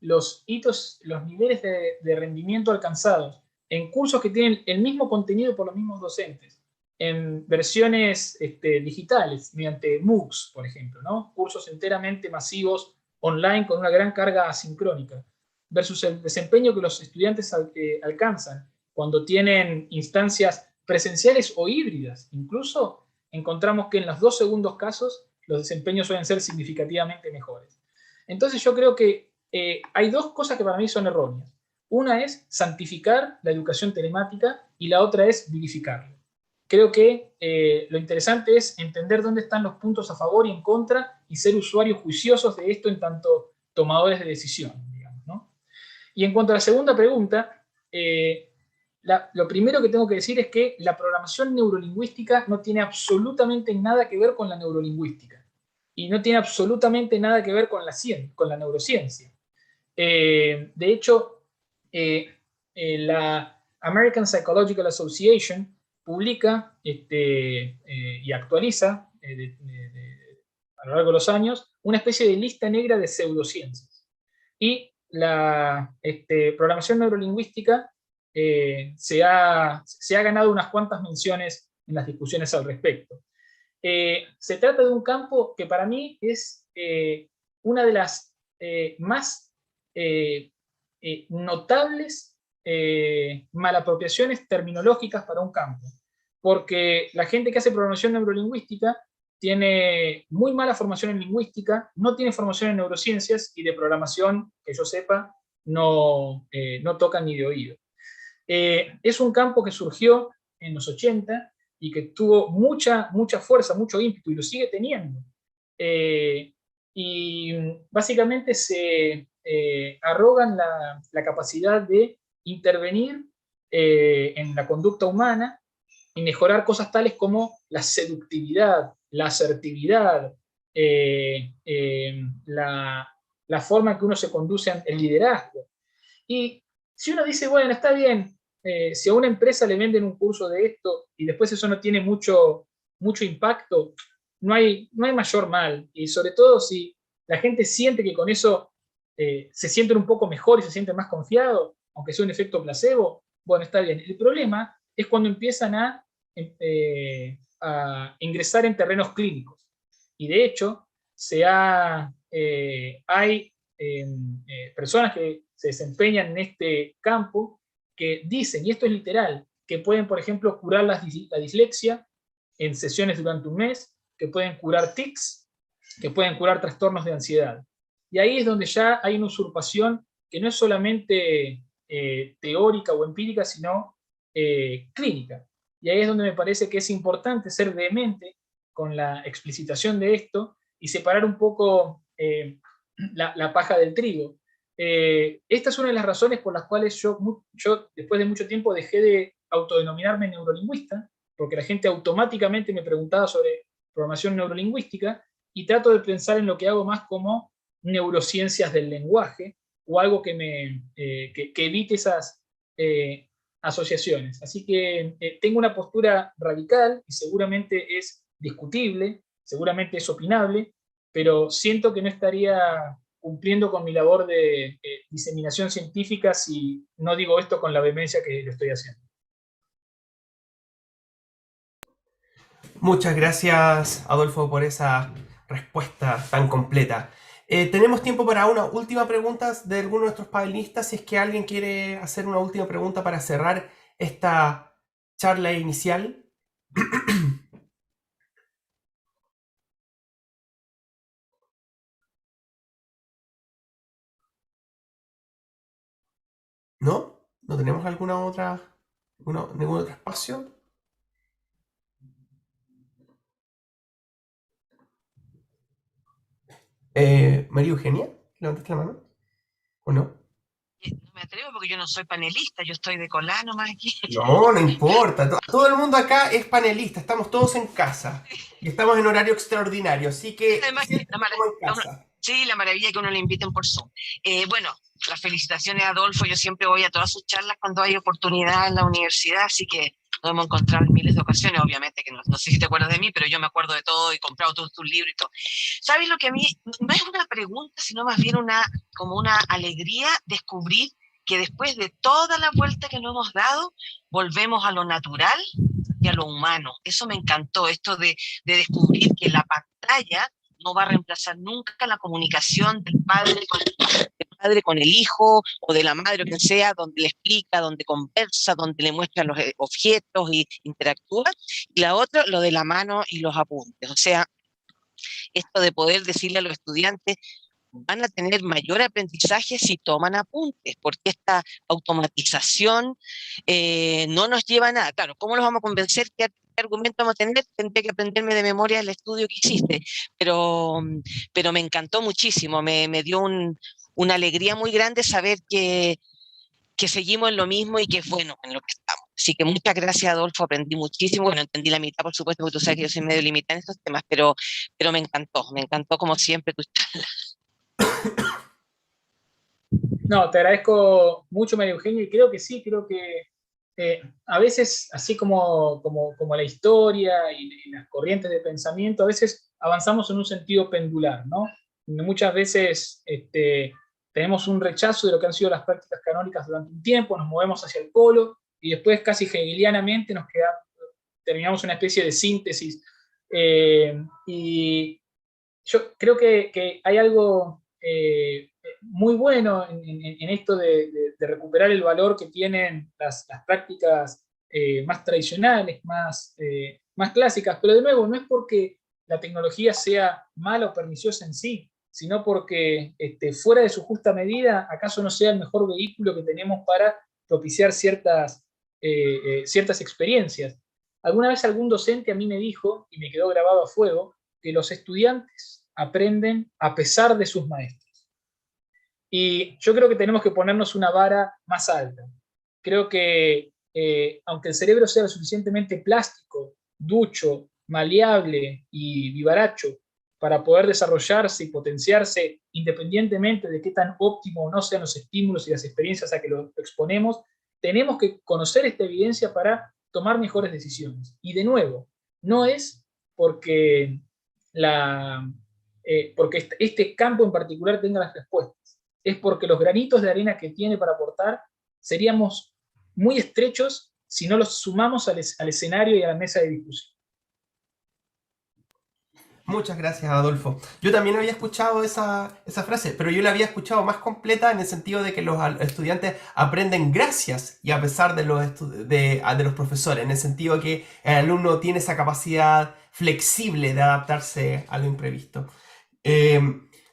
los hitos, los niveles de rendimiento alcanzados en cursos que tienen el mismo contenido por los mismos docentes, en versiones digitales, mediante MOOCs, por ejemplo, ¿no? Cursos enteramente masivos online con una gran carga asincrónica, versus el desempeño que los estudiantes alcanzan cuando tienen instancias presenciales o híbridas. Incluso encontramos que en los dos segundos casos los desempeños suelen ser significativamente mejores. Entonces yo creo que hay dos cosas que para mí son erróneas. Una es santificar la educación telemática y la otra es vilificarla. Creo que lo interesante es entender dónde están los puntos a favor y en contra y ser usuarios juiciosos de esto en tanto tomadores de decisión, digamos, ¿no? Y en cuanto a la segunda pregunta, lo primero que tengo que decir es que la programación neurolingüística no tiene absolutamente nada que ver con la neurolingüística y no tiene absolutamente nada que ver con la neurociencia. De hecho, la American Psychological Association publica y actualiza a lo largo de los años una especie de lista negra de pseudociencias. Y la programación neurolingüística se ha ganado unas cuantas menciones en las discusiones al respecto. Se trata de un campo que para mí es una de las más notables malapropiaciones terminológicas para un campo, porque la gente que hace programación neurolingüística tiene muy mala formación en lingüística, no tiene formación en neurociencias y de programación, que yo sepa, no tocan ni de oído. Es un campo que surgió en los 80 y que tuvo mucha fuerza, mucho ímpetu, y lo sigue teniendo. Y básicamente se arrogan la capacidad de intervenir en la conducta humana y mejorar cosas tales como la seductividad, la asertividad, la forma en que uno se conduce en el liderazgo. Y si uno dice, bueno, está bien, si a una empresa le venden un curso de esto y después eso no tiene mucho impacto, no hay mayor mal. Y sobre todo si la gente siente que con eso se sienten un poco mejor y se sienten más confiados, aunque sea un efecto placebo, bueno, está bien. El problema es cuando empiezan a ingresar en terrenos clínicos. Y de hecho, hay personas que se desempeñan en este campo que dicen, y esto es literal, que pueden, por ejemplo, curar la dislexia en sesiones durante un mes, que pueden curar tics, que pueden curar trastornos de ansiedad. Y ahí es donde ya hay una usurpación que no es solamente teórica o empírica, sino clínica. Y ahí es donde me parece que es importante ser vehemente con la explicitación de esto y separar un poco la paja del trigo. Esta es una de las razones por las cuales yo, después de mucho tiempo, dejé de autodenominarme neurolingüista, porque la gente automáticamente me preguntaba sobre programación neurolingüística, y trato de pensar en lo que hago más como neurociencias del lenguaje, o algo que evite esas asociaciones. Así que tengo una postura radical, y seguramente es discutible, seguramente es opinable, pero siento que no estaría cumpliendo con mi labor de diseminación científica si no digo esto con la vehemencia que lo estoy haciendo. Muchas gracias, Adolfo, por esa respuesta tan completa. Tenemos tiempo para una última pregunta de alguno de nuestros panelistas, si es que alguien quiere hacer una última pregunta para cerrar esta charla inicial. ¿No? ¿No tenemos ningún otro espacio? María Eugenia, ¿levantaste la mano? ¿O no? No me atrevo porque yo no soy panelista, yo estoy de colá nomás aquí. No, no importa. Todo el mundo acá es panelista, estamos todos en casa. Y estamos en horario extraordinario, así que Además, siéntate como en casa. sí, la maravilla que uno le inviten por Zoom. Bueno, las felicitaciones a Adolfo, yo siempre voy a todas sus charlas cuando hay oportunidad en la universidad, así que nos hemos encontrado en miles de ocasiones, obviamente, que no sé si te acuerdas de mí, pero yo me acuerdo de todo y he comprado todos tus libros y todo. ¿Sabes lo que a mí, no es una pregunta, sino más bien como una alegría descubrir que después de toda la vuelta que nos hemos dado, volvemos a lo natural y a lo humano? Eso me encantó, esto de descubrir que la pantalla no va a reemplazar nunca la comunicación del padre con el hijo o de la madre o quien sea, donde le explica, donde conversa, donde le muestra los objetos y interactúa. Y la otra, lo de la mano y los apuntes. O sea, esto de poder decirle a los estudiantes, van a tener mayor aprendizaje si toman apuntes, porque esta automatización no nos lleva a nada. Claro, ¿cómo los vamos a convencer? ¿Qué argumento vamos a tener? Tendré que aprenderme de memoria el estudio que hiciste, pero me encantó muchísimo, me dio una alegría muy grande saber que seguimos en lo mismo y que es bueno en lo que estamos. Así que muchas gracias, Adolfo, aprendí muchísimo. Bueno, entendí la mitad, por supuesto, porque tú sabes que yo soy medio limitada en estos temas, pero me encantó como siempre tu charla. No, te agradezco mucho, María Eugenia, y creo que sí, creo que a veces, así como la historia y las corrientes de pensamiento, a veces avanzamos en un sentido pendular, ¿no? Muchas veces tenemos un rechazo de lo que han sido las prácticas canónicas durante un tiempo, nos movemos hacia el polo, y después casi hegelianamente terminamos una especie de síntesis. Y yo creo que hay algo muy bueno en esto de recuperar el valor que tienen las prácticas más tradicionales, más clásicas, pero de nuevo, no es porque la tecnología sea mala o perniciosa en sí, sino porque fuera de su justa medida, acaso no sea el mejor vehículo que tenemos para propiciar ciertas experiencias. Alguna vez algún docente a mí me dijo, y me quedó grabado a fuego, que los estudiantes aprenden a pesar de sus maestros. Y yo creo que tenemos que ponernos una vara más alta. Creo que aunque el cerebro sea lo suficientemente plástico, ducho, maleable y vivaracho para poder desarrollarse y potenciarse independientemente de qué tan óptimo o no sean los estímulos y las experiencias a que lo exponemos, tenemos que conocer esta evidencia para tomar mejores decisiones. Y de nuevo, no es porque este campo en particular tenga las respuestas, es porque los granitos de arena que tiene para aportar seríamos muy estrechos si no los sumamos al escenario y a la mesa de discusión. Muchas gracias, Adolfo. Yo también había escuchado esa frase, pero yo la había escuchado más completa en el sentido de que los estudiantes aprenden gracias y a pesar de los profesores, en el sentido de que el alumno tiene esa capacidad flexible de adaptarse a lo imprevisto.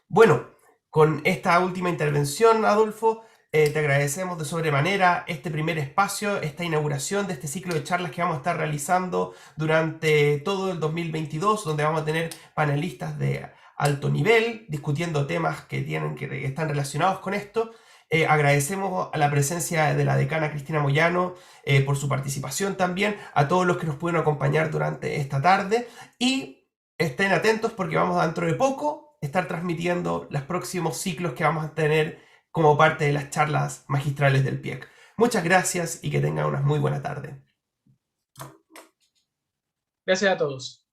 Bueno, con esta última intervención, Adolfo, te agradecemos de sobremanera este primer espacio, esta inauguración de este ciclo de charlas que vamos a estar realizando durante todo el 2022, donde vamos a tener panelistas de alto nivel discutiendo temas que están relacionados con esto. Agradecemos a la presencia de la decana Cristina Moyano por su participación también, a todos los que nos pudieron acompañar durante esta tarde, y estén atentos porque vamos dentro de poco a estar transmitiendo los próximos ciclos que vamos a tener como parte de las charlas magistrales del PIEC. Muchas gracias y que tengan una muy buena tarde. Gracias a todos.